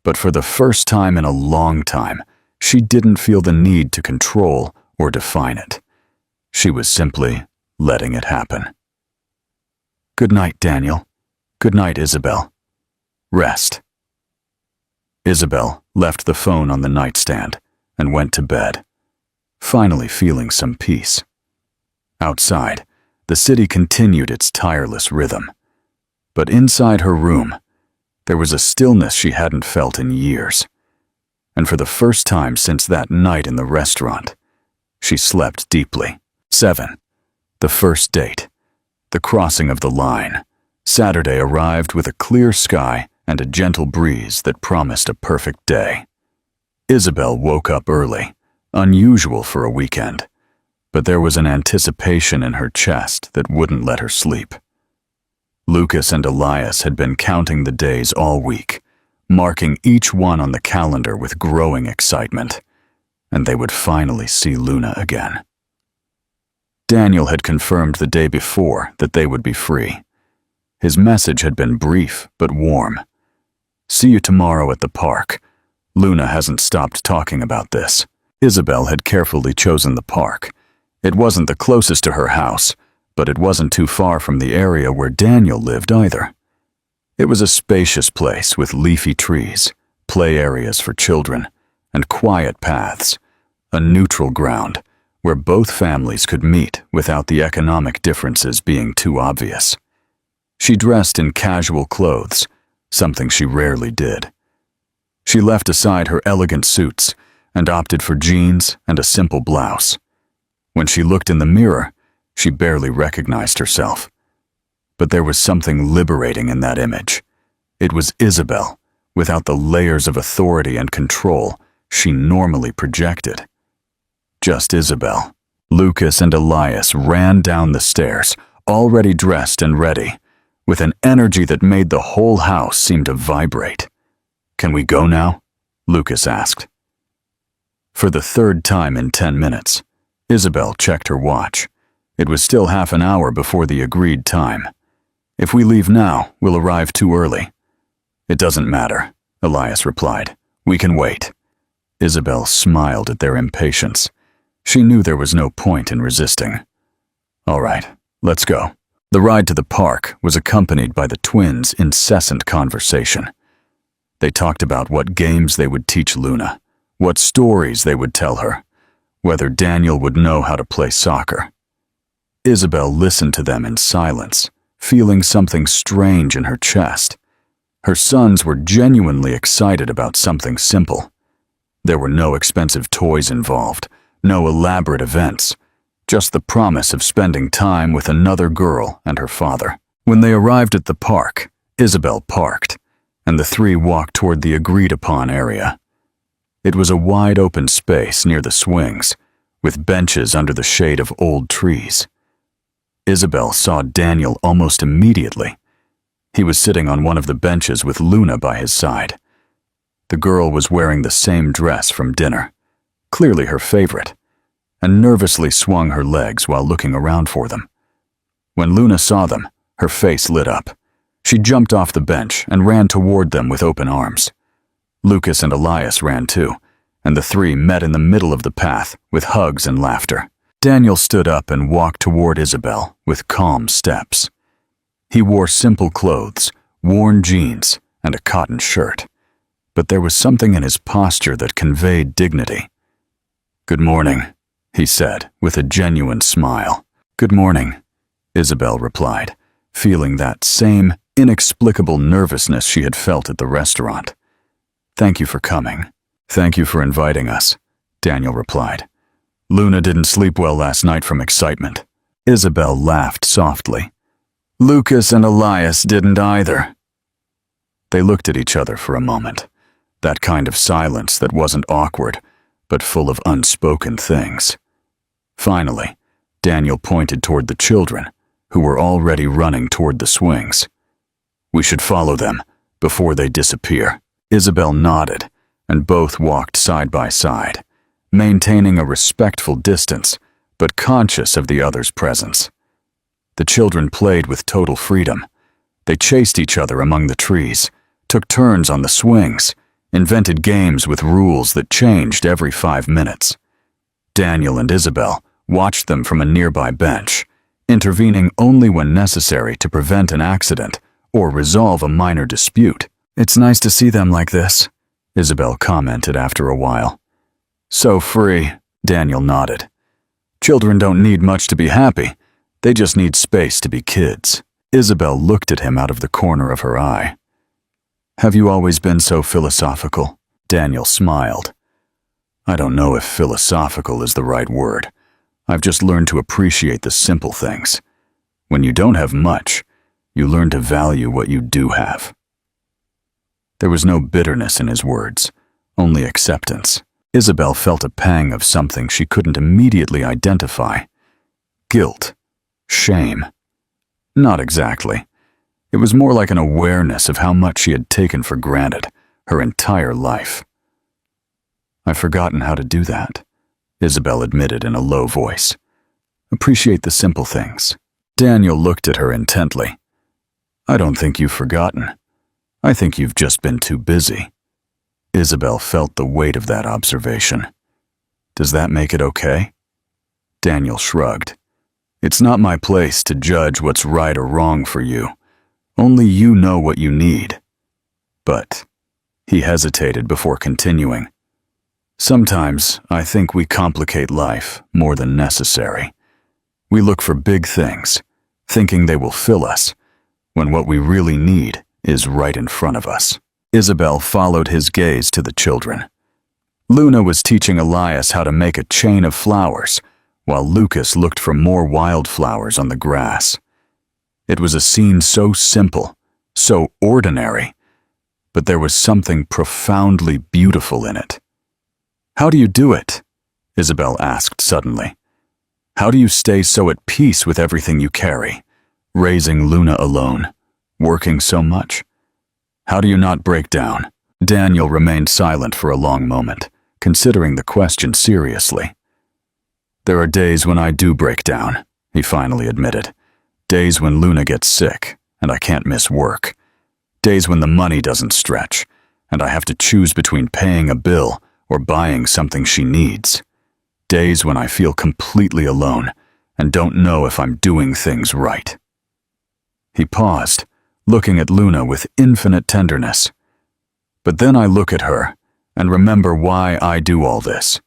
but for the first time in a long time, she didn't feel the need to control or define it. She was simply letting it happen. "Good night, Daniel. Good night, Isabel. Rest." Isabel left the phone on the nightstand and went to bed, finally feeling some peace. Outside, the city continued its tireless rhythm. But inside her room, There was a stillness she hadn't felt in years. And for the first time since that night in the restaurant, she slept deeply. 7. The first date. The crossing of the line. Saturday arrived with a clear sky and a gentle breeze that promised a perfect day. Isabel woke up early, unusual for a weekend, but there was an anticipation in her chest that wouldn't let her sleep. Lucas and Elias had been counting the days all week, marking each one on the calendar with growing excitement, and they would finally see Luna again. Daniel had confirmed the day before that they would be free. His message had been brief but warm. "See you tomorrow at the park. Luna hasn't stopped talking about this." Isabel had carefully chosen the park. It wasn't the closest to her house, but it wasn't too far from the area where Daniel lived either. It was a spacious place with leafy trees, play areas for children, and quiet paths, a neutral ground where both families could meet without the economic differences being too obvious. She dressed in casual clothes, something she rarely did. She left aside her elegant suits and opted for jeans and a simple blouse. When she looked in the mirror, she barely recognized herself. But there was something liberating in that image. It was Isabel, without the layers of authority and control she normally projected. Just Isabel. Lucas and Elias ran down the stairs, already dressed and ready, with an energy that made the whole house seem to vibrate. "Can we go now?" Lucas asked. For the third time in 10 minutes, Isabel checked her watch. It was still half an hour before the agreed time. "If we leave now, we'll arrive too early." "It doesn't matter," Elias replied. "We can wait." Isabel smiled at their impatience. She knew there was no point in resisting. "All right, let's go." The ride to the park was accompanied by the twins' incessant conversation. They talked about what games they would teach Luna, what stories they would tell her, whether Daniel would know how to play soccer. Isabel listened to them in silence, feeling something strange in her chest. Her sons were genuinely excited about something simple. There were no expensive toys involved, no elaborate events, just the promise of spending time with another girl and her father. When they arrived at the park, Isabel parked, and the three walked toward the agreed-upon area. It was a wide-open space near the swings, with benches under the shade of old trees. Isabel saw Daniel almost immediately. He was sitting on one of the benches with Luna by his side. The girl was wearing the same dress from dinner, clearly her favorite, and nervously swung her legs while looking around for them. When Luna saw them, her face lit up. She jumped off the bench and ran toward them with open arms. Lucas and Elias ran too, and the three met in the middle of the path with hugs and laughter. Daniel stood up and walked toward Isabel with calm steps. He wore simple clothes, worn jeans, and a cotton shirt, but there was something in his posture that conveyed dignity. "Good morning," he said with a genuine smile. "Good morning," Isabel replied, feeling that same inexplicable nervousness she had felt at the restaurant. "Thank you for coming." "Thank you for inviting us," Daniel replied. "Luna didn't sleep well last night from excitement." Isabel laughed softly. "Lucas and Elias didn't either." They looked at each other for a moment, that kind of silence that wasn't awkward, but full of unspoken things. Finally, Daniel pointed toward the children, who were already running toward the swings. "We should follow them before they disappear." Isabel nodded, and both walked side by side, maintaining a respectful distance, but conscious of the other's presence. The children played with total freedom. They chased each other among the trees, took turns on the swings, invented games with rules that changed every 5 minutes. Daniel and Isabel watched them from a nearby bench, intervening only when necessary to prevent an accident or resolve a minor dispute. "It's nice to see them like this," Isabel commented after a while. "So free," Daniel nodded. "Children don't need much to be happy. They just need space to be kids." Isabel looked at him out of the corner of her eye. Have you always been so philosophical? Daniel smiled. I don't know if philosophical is the right word. I've just learned to appreciate the simple things. When you don't have much, you learn to value what you do have. There was no bitterness in his words, only acceptance. Isabel felt a pang of something she couldn't immediately identify. Guilt. Shame. Not exactly. It was more like an awareness of how much she had taken for granted her entire life. I've forgotten how to do that, Isabel admitted in a low voice. Appreciate the simple things. Daniel looked at her intently. I don't think you've forgotten. I think you've just been too busy. Isabel felt the weight of that observation. Does that make it okay? Daniel shrugged. It's not my place to judge what's right or wrong for you. Only you know what you need. But, he hesitated before continuing. Sometimes I think we complicate life more than necessary. We look for big things, thinking they will fill us, when what we really need is right in front of us. Isabel followed his gaze to the children. Luna was teaching Elias how to make a chain of flowers, while Lucas looked for more wildflowers on the grass. It was a scene so simple, so ordinary, but there was something profoundly beautiful in it. How do you do it? Isabel asked suddenly. How do you stay so at peace with everything you carry, raising Luna alone, working so much? How do you not break down? Daniel remained silent for a long moment, considering the question seriously. There are days when I do break down, he finally admitted. Days when Luna gets sick, and I can't miss work. Days when the money doesn't stretch, and I have to choose between paying a bill or buying something she needs. Days when I feel completely alone and don't know if I'm doing things right. He paused, looking at Luna with infinite tenderness. But then I look at her and remember why I do all this.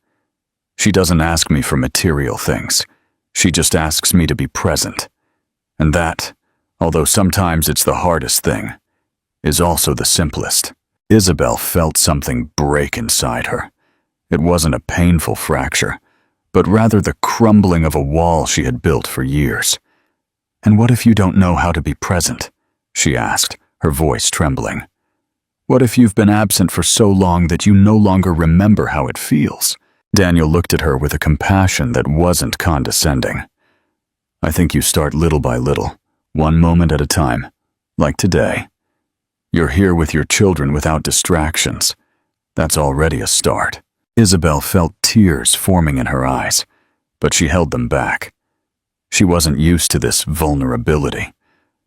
She doesn't ask me for material things. She just asks me to be present. And that, although sometimes it's the hardest thing, is also the simplest. Isabel felt something break inside her. It wasn't a painful fracture, but rather the crumbling of a wall she had built for years. And what if you don't know how to be present? She asked, her voice trembling. What if you've been absent for so long that you no longer remember how it feels? Daniel looked at her with a compassion that wasn't condescending. I think you start little by little, one moment at a time, like today. You're here with your children without distractions. That's already a start. Isabel felt tears forming in her eyes, but she held them back. She wasn't used to this vulnerability,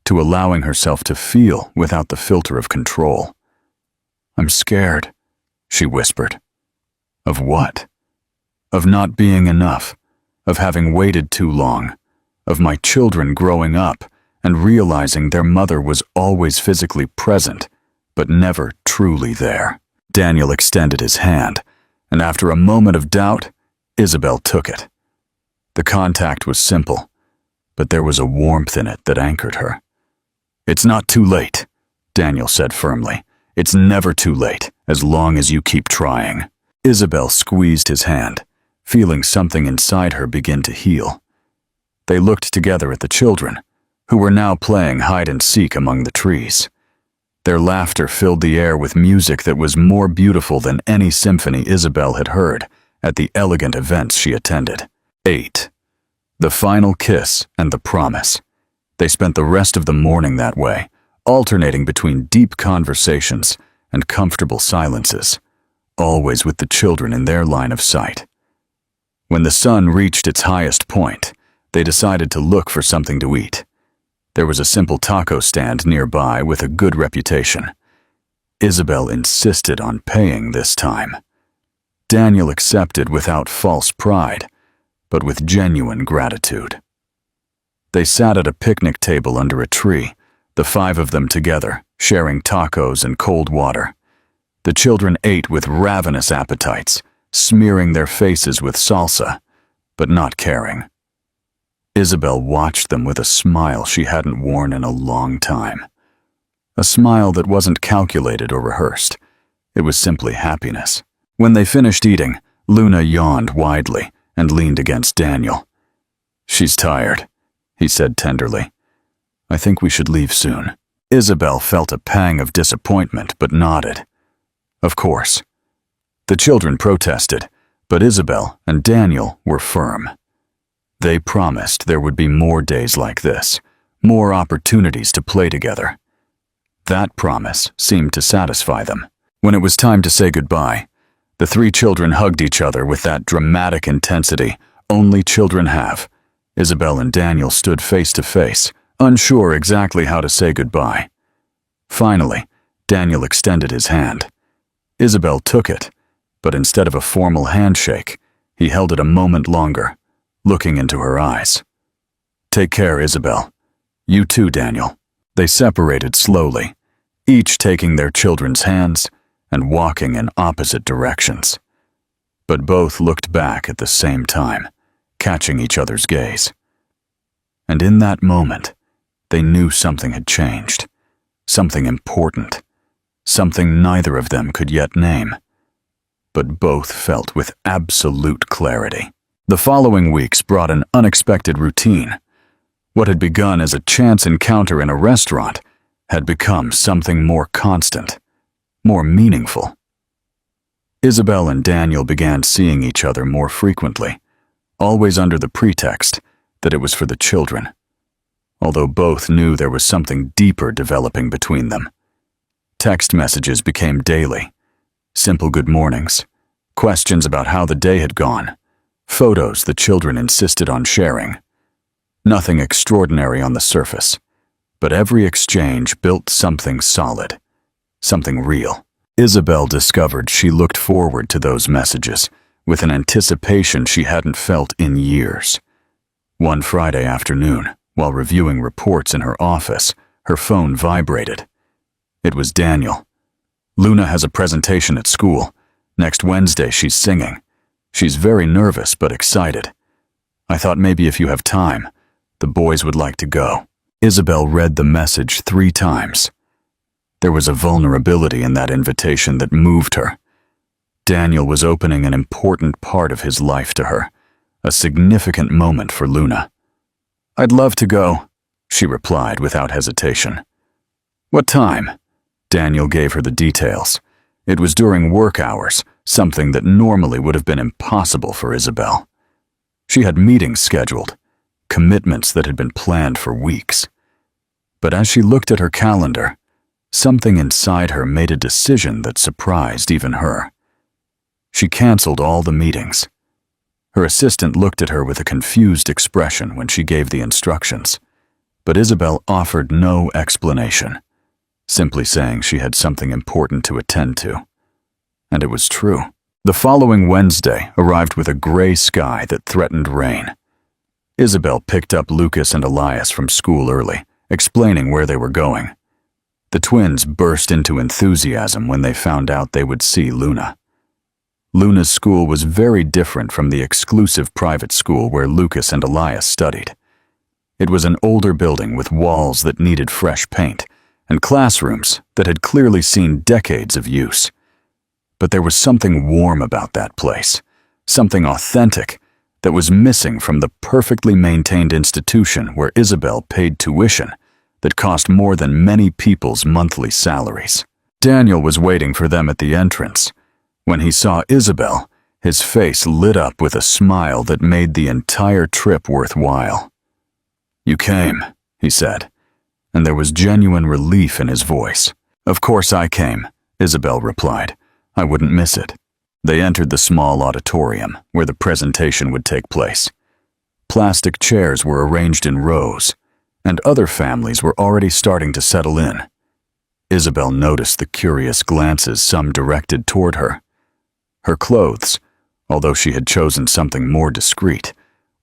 to allowing herself to feel without the filter of control. I'm scared, she whispered. Of what? Of not being enough, of having waited too long, of my children growing up and realizing their mother was always physically present, but never truly there. Daniel extended his hand, and after a moment of doubt, Isabel took it. The contact was simple, but there was a warmth in it that anchored her. It's not too late, Daniel said firmly. It's never too late, as long as you keep trying. Isabel squeezed his hand, feeling something inside her begin to heal. They looked together at the children, who were now playing hide-and-seek among the trees. Their laughter filled the air with music that was more beautiful than any symphony Isabel had heard at the elegant events she attended. 8. The final kiss and the promise. They spent the rest of the morning that way, alternating between deep conversations and comfortable silences, always with the children in their line of sight. When the sun reached its highest point, they decided to look for something to eat. There was a simple taco stand nearby with a good reputation. Isabel insisted on paying this time. Daniel accepted without false pride, but with genuine gratitude. They sat at a picnic table under a tree, the 5 of them together, sharing tacos and cold water. The children ate with ravenous appetites, smearing their faces with salsa, but not caring. Isabel watched them with a smile she hadn't worn in a long time. a smile that wasn't calculated or rehearsed. It was simply happiness. When they finished eating, Luna yawned widely and leaned against Daniel. "She's tired," he said tenderly. "I think we should leave soon." Isabel felt a pang of disappointment but nodded. Of course. The children protested, but Isabel and Daniel were firm. They promised there would be more days like this, more opportunities to play together. That promise seemed to satisfy them. When it was time to say goodbye, the three children hugged each other with that dramatic intensity only children have. Isabel and Daniel stood face to face, unsure exactly how to say goodbye. Finally, Daniel extended his hand. Isabel took it, but instead of a formal handshake, he held it a moment longer, looking into her eyes. "Take care, Isabel. You too, Daniel." They separated slowly, each taking their children's hands and walking in opposite directions. But both looked back at the same time, catching each other's gaze. And in that moment, they knew something had changed, something important, something neither of them could yet name, but both felt with absolute clarity. The following weeks brought an unexpected routine. What had begun as a chance encounter in a restaurant had become something more constant, more meaningful. Isabel and Daniel began seeing each other more frequently, always under the pretext that it was for the children, although both knew there was something deeper developing between them. Text messages became daily, simple good mornings, questions about how the day had gone, photos the children insisted on sharing. Nothing extraordinary on the surface, but every exchange built something solid, something real. Isabel discovered she looked forward to those messages with an anticipation she hadn't felt in years. One Friday afternoon, while reviewing reports in her office, her phone vibrated. It was Daniel. "Luna has a presentation at school. Next Wednesday she's singing. She's very nervous but excited. I thought maybe if you have time, the boys would like to go." Isabel read the message 3 times. There was a vulnerability in that invitation that moved her. Daniel was opening an important part of his life to her, a significant moment for Luna. "I'd love to go," she replied without hesitation. "What time?" Daniel gave her the details. It was during work hours, something that normally would have been impossible for Isabel. She had meetings scheduled, commitments that had been planned for weeks. But as she looked at her calendar, something inside her made a decision that surprised even her. She canceled all the meetings. Her assistant looked at her with a confused expression when she gave the instructions, but Isabel offered no explanation, simply saying she had something important to attend to. And it was true. The following Wednesday arrived with a gray sky that threatened rain. Isabel picked up Lucas and Elias from school early, explaining where they were going. The twins burst into enthusiasm when they found out they would see Luna. Luna's school was very different from the exclusive private school where Lucas and Elias studied. It was an older building with walls that needed fresh paint and classrooms that had clearly seen decades of use. But there was something warm about that place, something authentic that was missing from the perfectly maintained institution where Isabel paid tuition that cost more than many people's monthly salaries. Daniel was waiting for them at the entrance. When he saw Isabel, his face lit up with a smile that made the entire trip worthwhile. "You came," he said, and there was genuine relief in his voice. "Of course I came," Isabel replied. "I wouldn't miss it." They entered the small auditorium where the presentation would take place. Plastic chairs were arranged in rows, and other families were already starting to settle in. Isabel noticed the curious glances some directed toward her. Her clothes, although she had chosen something more discreet,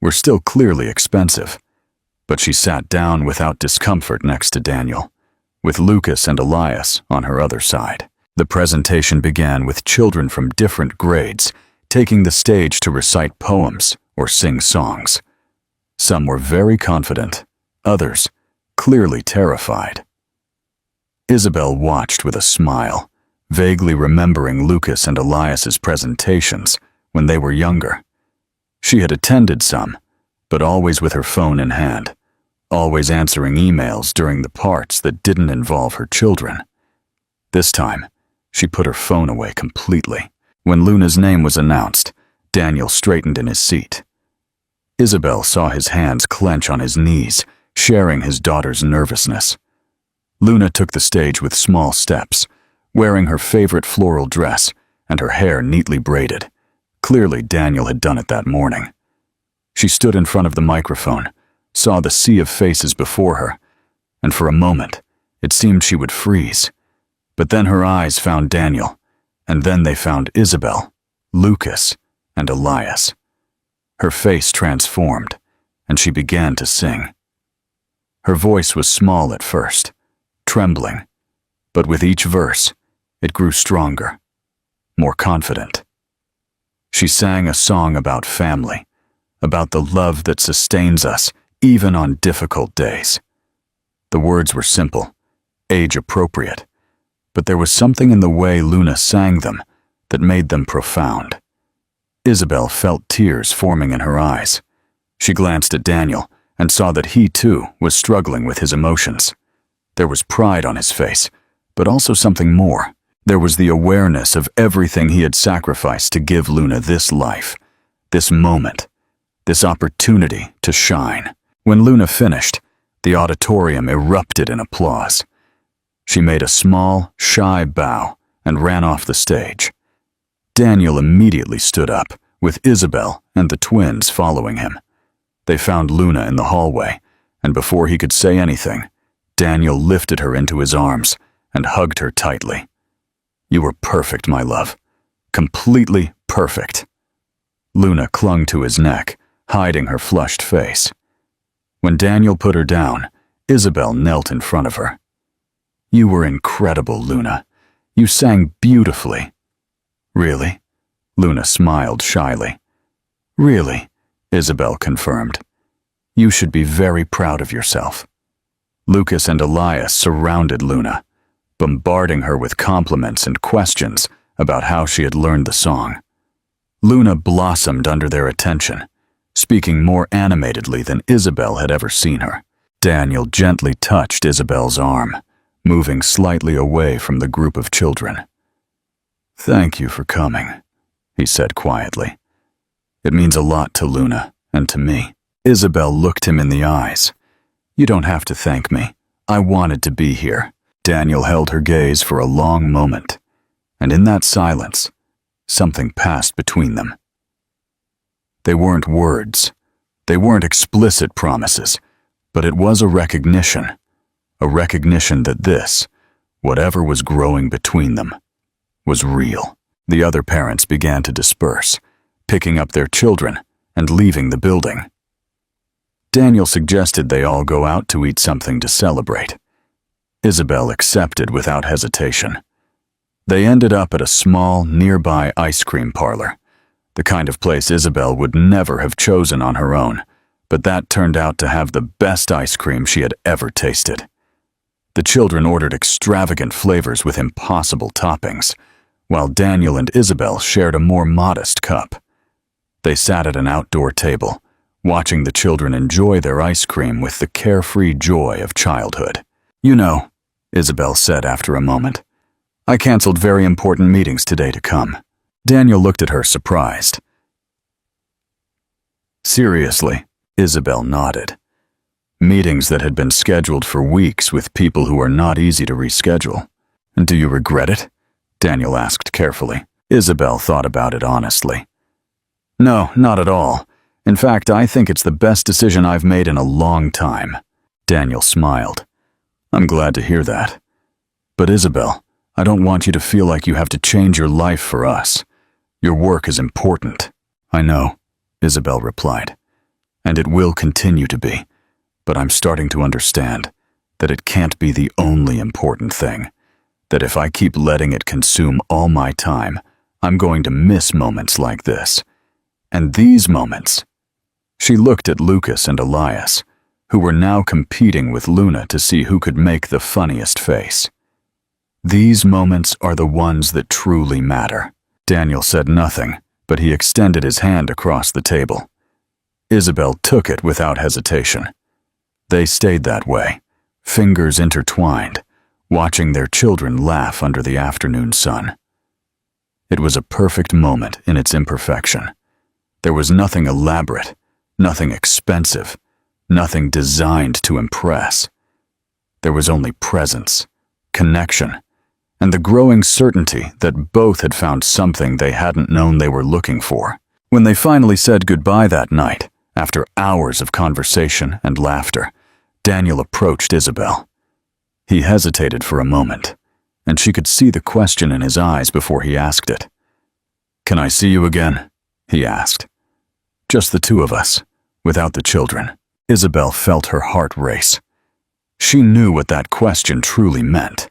were still clearly expensive, but she sat down without discomfort next to Daniel, with Lucas and Elias on her other side. The presentation began with children from different grades taking the stage to recite poems or sing songs. Some were very confident, others clearly terrified. Isabel watched with a smile, vaguely remembering Lucas and Elias's presentations when they were younger. She had attended some, but always with her phone in hand, always answering emails during the parts that didn't involve her children. This time, she put her phone away completely. When Luna's name was announced, Daniel straightened in his seat. Isabel saw his hands clench on his knees, sharing his daughter's nervousness. Luna took the stage with small steps, wearing her favorite floral dress and her hair neatly braided. Clearly, Daniel had done it that morning. She stood in front of the microphone, saw the sea of faces before her, and for a moment, it seemed she would freeze. But then her eyes found Daniel, and then they found Isabel, Lucas, and Elias. Her face transformed, and she began to sing. Her voice was small at first, trembling, but with each verse, it grew stronger, more confident. She sang a song about family, about the love that sustains us even on difficult days. The words were simple, age-appropriate, but there was something in the way Luna sang them that made them profound. Isabel felt tears forming in her eyes. She glanced at Daniel and saw that he, too, was struggling with his emotions. There was pride on his face, but also something more. There was the awareness of everything he had sacrificed to give Luna this life, this moment, this opportunity to shine. When Luna finished, the auditorium erupted in applause. She made a small, shy bow and ran off the stage. Daniel immediately stood up, with Isabel and the twins following him. They found Luna in the hallway, and before he could say anything, Daniel lifted her into his arms and hugged her tightly. "You were perfect, my love. Completely perfect." Luna clung to his neck, hiding her flushed face. When Daniel put her down, Isabel knelt in front of her. "You were incredible, Luna. You sang beautifully." "Really?" Luna smiled shyly. "Really," Isabel confirmed. "You should be very proud of yourself." Lucas and Elias surrounded Luna, bombarding her with compliments and questions about how she had learned the song. Luna blossomed under their attention, speaking more animatedly than Isabel had ever seen her. Daniel gently touched Isabel's arm, moving slightly away from the group of children. "Thank you for coming," he said quietly. "It means a lot to Luna and to me." Isabel looked him in the eyes. "You don't have to thank me. I wanted to be here." Daniel held her gaze for a long moment, and in that silence, something passed between them. They weren't words. They weren't explicit promises, but it was a recognition that this, whatever was growing between them, was real. The other parents began to disperse, picking up their children and leaving the building. Daniel suggested they all go out to eat something to celebrate. Isabel accepted without hesitation. They ended up at a small, nearby ice cream parlor, the kind of place Isabel would never have chosen on her own, but that turned out to have the best ice cream she had ever tasted. The children ordered extravagant flavors with impossible toppings, while Daniel and Isabel shared a more modest cup. They sat at an outdoor table, watching the children enjoy their ice cream with the carefree joy of childhood. "You know," Isabel said after a moment, "I canceled very important meetings today to come." Daniel looked at her surprised. "Seriously?" Isabel nodded. "Meetings that had been scheduled for weeks with people who are not easy to reschedule. And do you regret it?" Daniel asked carefully. Isabel thought about it honestly. "No, not at all. In fact, I think it's the best decision I've made in a long time." Daniel smiled. "I'm glad to hear that. But Isabel, I don't want you to feel like you have to change your life for us. Your work is important." "I know," Isabel replied, "and it will continue to be, but I'm starting to understand that it can't be the only important thing, that if I keep letting it consume all my time, I'm going to miss moments like this. And these moments..." She looked at Lucas and Elias, who were now competing with Luna to see who could make the funniest face. These moments are the ones that truly matter. Daniel said nothing, but he extended his hand across the table. Isabel took it without hesitation. They stayed that way, fingers intertwined, watching their children laugh under the afternoon sun. It was a perfect moment in its imperfection. There was nothing elaborate, nothing expensive, nothing designed to impress. There was only presence, connection, and the growing certainty that both had found something they hadn't known they were looking for. When they finally said goodbye that night, after hours of conversation and laughter, Daniel approached Isabel. He hesitated for a moment, and she could see the question in his eyes before he asked it. "Can I see you again?" he asked. "Just the two of us, without the children." Isabel felt her heart race. She knew what that question truly meant.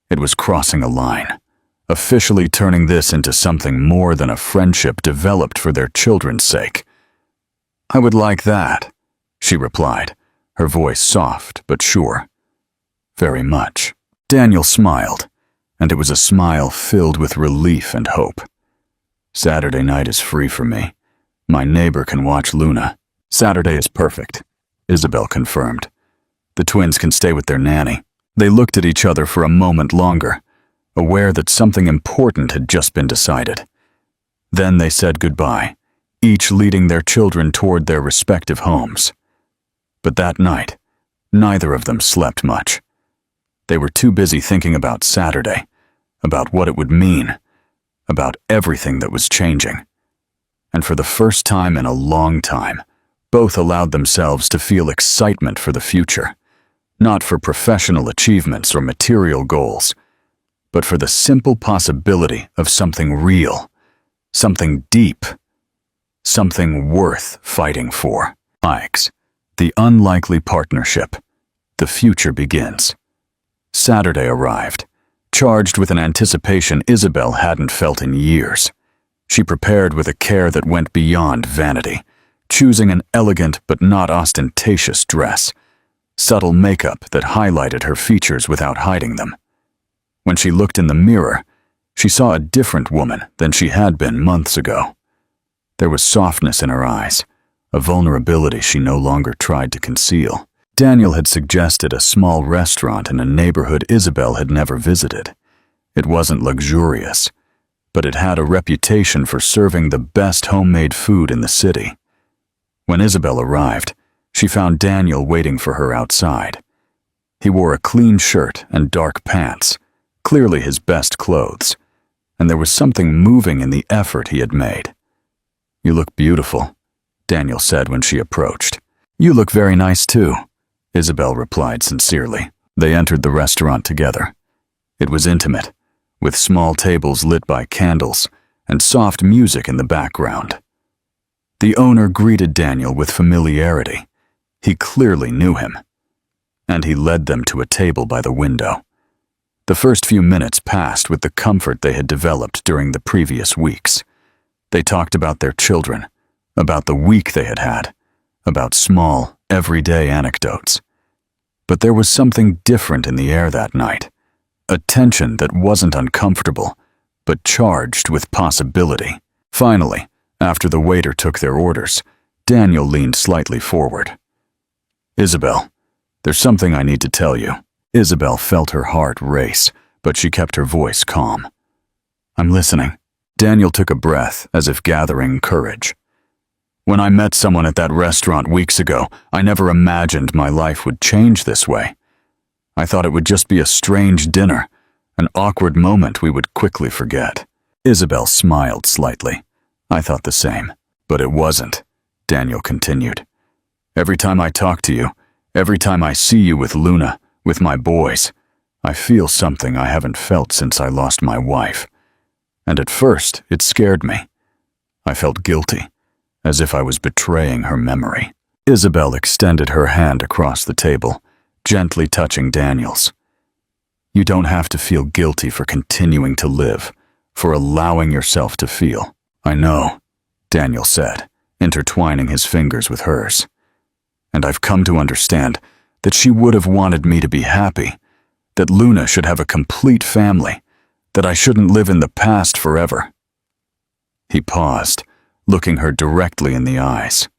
It was crossing a line, officially turning this into something more than a friendship developed for their children's sake. "I would like that," she replied, her voice soft but sure. "Very much." Daniel smiled, and it was a smile filled with relief and hope. "Saturday night is free for me. My neighbor can watch Luna." "Saturday is perfect," Isabel confirmed. "The twins can stay with their nanny." They looked at each other for a moment longer, aware that something important had just been decided. Then they said goodbye, each leading their children toward their respective homes. But that night, neither of them slept much. They were too busy thinking about Saturday, about what it would mean, about everything that was changing. And for the first time in a long time, both allowed themselves to feel excitement for the future, not for professional achievements or material goals, but for the simple possibility of something real, something deep, something worth fighting for. Ike's, the unlikely partnership. The future begins. Saturday arrived, charged with an anticipation Isabel hadn't felt in years. She prepared with a care that went beyond vanity, choosing an elegant but not ostentatious dress, subtle makeup that highlighted her features without hiding them. When she looked in the mirror, she saw a different woman than she had been months ago. There was softness in her eyes, a vulnerability she no longer tried to conceal. Daniel had suggested a small restaurant in a neighborhood Isabel had never visited. It wasn't luxurious, but it had a reputation for serving the best homemade food in the city. When Isabel arrived, she found Daniel waiting for her outside. He wore a clean shirt and dark pants, clearly his best clothes, and there was something moving in the effort he had made. "You look beautiful," Daniel said when she approached. "You look very nice too," Isabel replied sincerely. They entered the restaurant together. It was intimate, with small tables lit by candles and soft music in the background. The owner greeted Daniel with familiarity. He clearly knew him. And he led them to a table by the window. The first few minutes passed with the comfort they had developed during the previous weeks. They talked about their children, about the week they had had, about small, everyday anecdotes. But there was something different in the air that night, a tension that wasn't uncomfortable, but charged with possibility. Finally, after the waiter took their orders, Daniel leaned slightly forward. "Isabel, there's something I need to tell you." Isabel felt her heart race, but she kept her voice calm. "I'm listening." Daniel took a breath as if gathering courage. "When I met someone at that restaurant weeks ago, I never imagined my life would change this way. I thought it would just be a strange dinner, an awkward moment we would quickly forget." Isabel smiled slightly. "I thought the same, but it wasn't," Daniel continued. "Every time I talk to you, every time I see you with Luna, with my boys, I feel something I haven't felt since I lost my wife. And at first, it scared me. I felt guilty, as if I was betraying her memory." Isabel extended her hand across the table, gently touching Daniel's. "You don't have to feel guilty for continuing to live, for allowing yourself to feel." "I know," Daniel said, intertwining his fingers with hers. "And I've come to understand that she would have wanted me to be happy, that Luna should have a complete family, that I shouldn't live in the past forever. He paused, looking her directly in the eyes.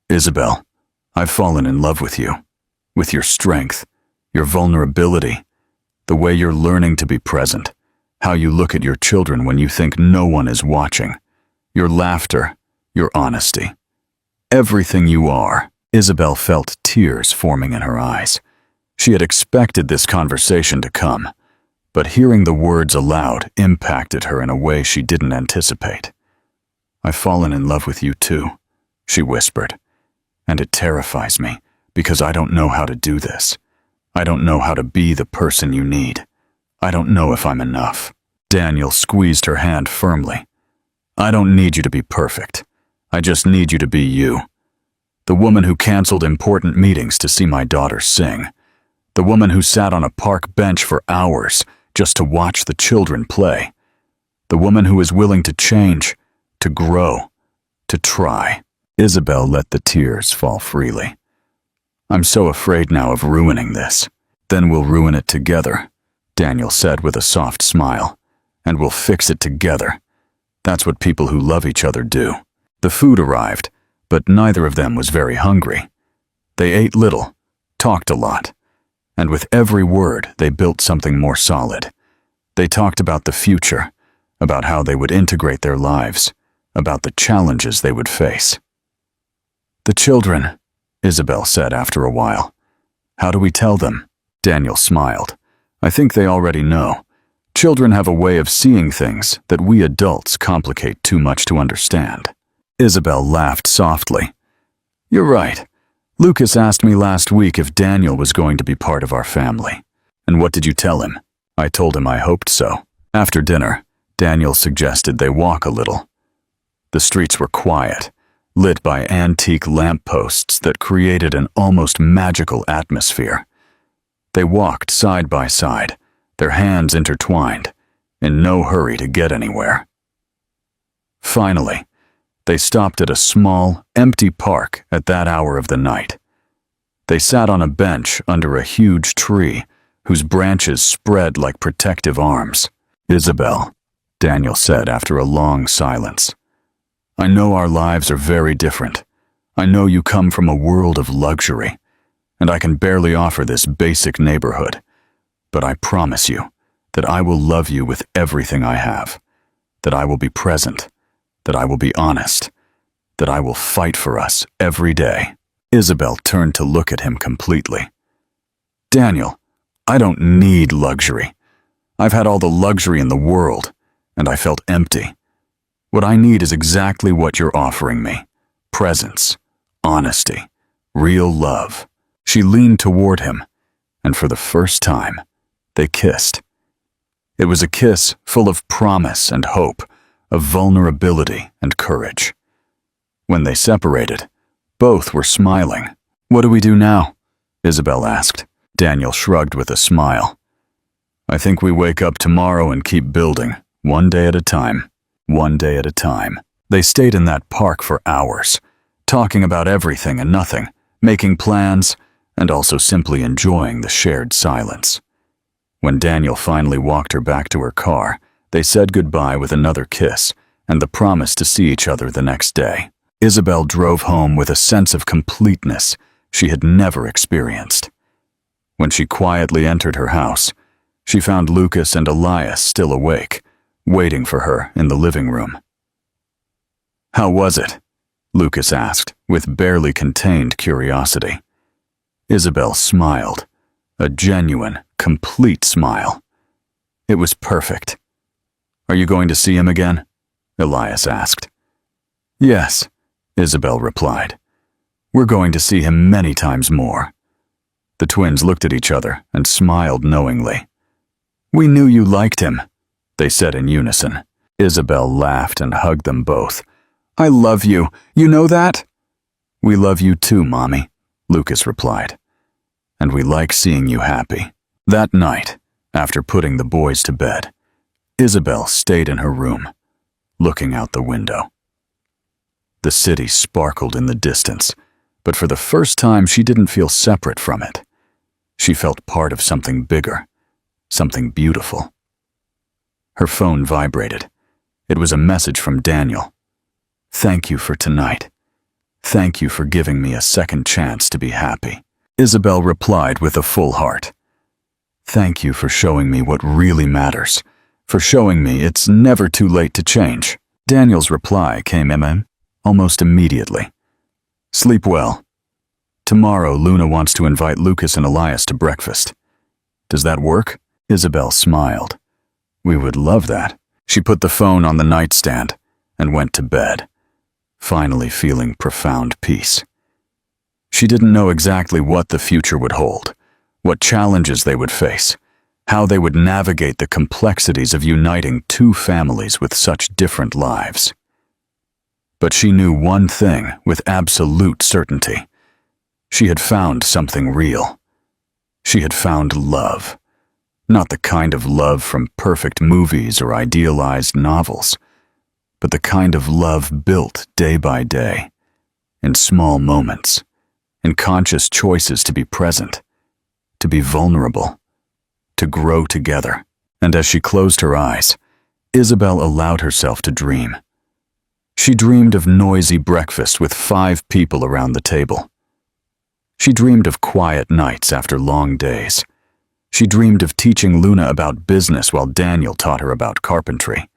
Isabel, I've fallen in love with you, with your strength, your vulnerability, the way you're learning to be present, how you look at your children when you think no one is watching, your laughter, your honesty. Everything you are. Isabel felt tears forming in her eyes. She had expected this conversation to come, but hearing the words aloud impacted her in a way she didn't anticipate. I've fallen in love with you too, she whispered, and it terrifies me because I don't know how to do this. I don't know how to be the person you need. I don't know if I'm enough. Daniel squeezed her hand firmly. I don't need you to be perfect. I just need you to be you. The woman who canceled important meetings to see my daughter sing. The woman who sat on a park bench for hours just to watch the children play. The woman who is willing to change, to grow, to try. Isabel let the tears fall freely. I'm so afraid now of ruining this. Then we'll ruin it together, Daniel said with a soft smile. And we'll fix it together. That's what people who love each other do. The food arrived, but neither of them was very hungry. They ate little, talked a lot, and with every word they built something more solid. They talked about the future, about how they would integrate their lives, about the challenges they would face. The children, Isabel said after a while. How do we tell them? Daniel smiled. I think they already know. Children have a way of seeing things that we adults complicate too much to understand. Isabel laughed softly. You're right. Lucas asked me last week if Daniel was going to be part of our family. And what did you tell him? I told him I hoped so. After dinner, Daniel suggested they walk a little. The streets were quiet, lit by antique lampposts that created an almost magical atmosphere. They walked side by side, their hands intertwined, in no hurry to get anywhere. Finally, they stopped at a small, empty park at that hour of the night. They sat on a bench under a huge tree whose branches spread like protective arms. Isabel, Daniel said after a long silence, I know our lives are very different. I know you come from a world of luxury, and I can barely offer this basic neighborhood. But I promise you that I will love you with everything I have, that I will be present, that I will be honest, that I will fight for us every day. Isabel turned to look at him completely. Daniel, I don't need luxury. I've had all the luxury in the world, and I felt empty. What I need is exactly what you're offering me. Presence, honesty, real love. She leaned toward him, and for the first time, they kissed. It was a kiss full of promise and hope, of vulnerability and courage. When they separated, both were smiling. What do we do now? Isabel asked. Daniel shrugged with a smile. I think we wake up tomorrow and keep building, one day at a time, one day at a time. They stayed in that park for hours, talking about everything and nothing, making plans, and also simply enjoying the shared silence. When Daniel finally walked her back to her car, they said goodbye with another kiss and the promise to see each other the next day. Isabel drove home with a sense of completeness she had never experienced. When she quietly entered her house, she found Lucas and Elias still awake, waiting for her in the living room. How was it? Lucas asked, with barely contained curiosity. Isabel smiled, a genuine, complete smile. It was perfect. Are you going to see him again? Elias asked. Yes, Isabel replied. We're going to see him many times more. The twins looked at each other and smiled knowingly. We knew you liked him, they said in unison. Isabel laughed and hugged them both. I love you. You know that? We love you too, Mommy, Lucas replied. And we like seeing you happy. That night, after putting the boys to bed, Isabel stayed in her room, looking out the window. The city sparkled in the distance, but for the first time she didn't feel separate from it. She felt part of something bigger, something beautiful. Her phone vibrated. It was a message from Daniel. "Thank you for tonight. Thank you for giving me a second chance to be happy." Isabel replied with a full heart. "Thank you for showing me what really matters, for showing me it's never too late to change." Daniel's reply came almost immediately. "Sleep well. Tomorrow, Luna wants to invite Lucas and Elias to breakfast. Does that work?" Isabel smiled. "We would love that." She put the phone on the nightstand and went to bed, finally feeling profound peace. She didn't know exactly what the future would hold, what challenges they would face, how they would navigate the complexities of uniting two families with such different lives. But she knew one thing with absolute certainty. She had found something real. She had found love. Not the kind of love from perfect movies or idealized novels, but the kind of love built day by day, in small moments, in conscious choices to be present, to be vulnerable, to grow together. And as she closed her eyes, Isabel allowed herself to dream. She dreamed of noisy breakfast with 5 people around the table. She dreamed of quiet nights after long days. She dreamed of teaching Luna about business while Daniel taught her about carpentry.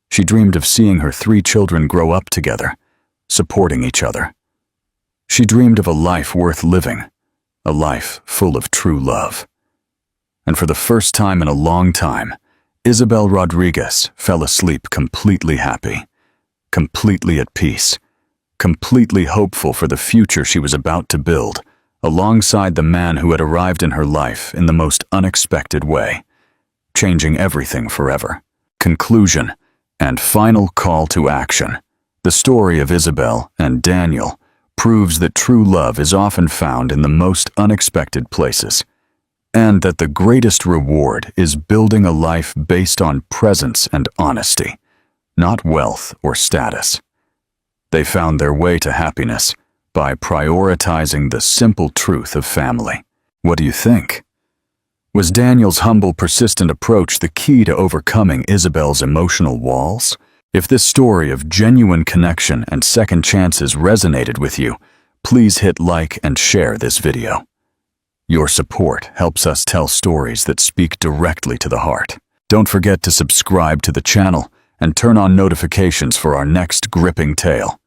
She dreamed of seeing her 3 children grow up together, supporting each other. She dreamed of a life worth living, a life full of true love. And for the first time in a long time, Isabel Rodriguez fell asleep completely happy, completely at peace, completely hopeful for the future she was about to build, alongside the man who had arrived in her life in the most unexpected way, changing everything forever. Conclusion and final call to action. The story of Isabel and Daniel proves that true love is often found in the most unexpected places, and that the greatest reward is building a life based on presence and honesty, not wealth or status. They found their way to happiness by prioritizing the simple truth of family. What do you think? Was Daniel's humble, persistent approach the key to overcoming Isabel's emotional walls? If this story of genuine connection and second chances resonated with you, please hit like and share this video. Your support helps us tell stories that speak directly to the heart. Don't forget to subscribe to the channel and turn on notifications for our next gripping tale.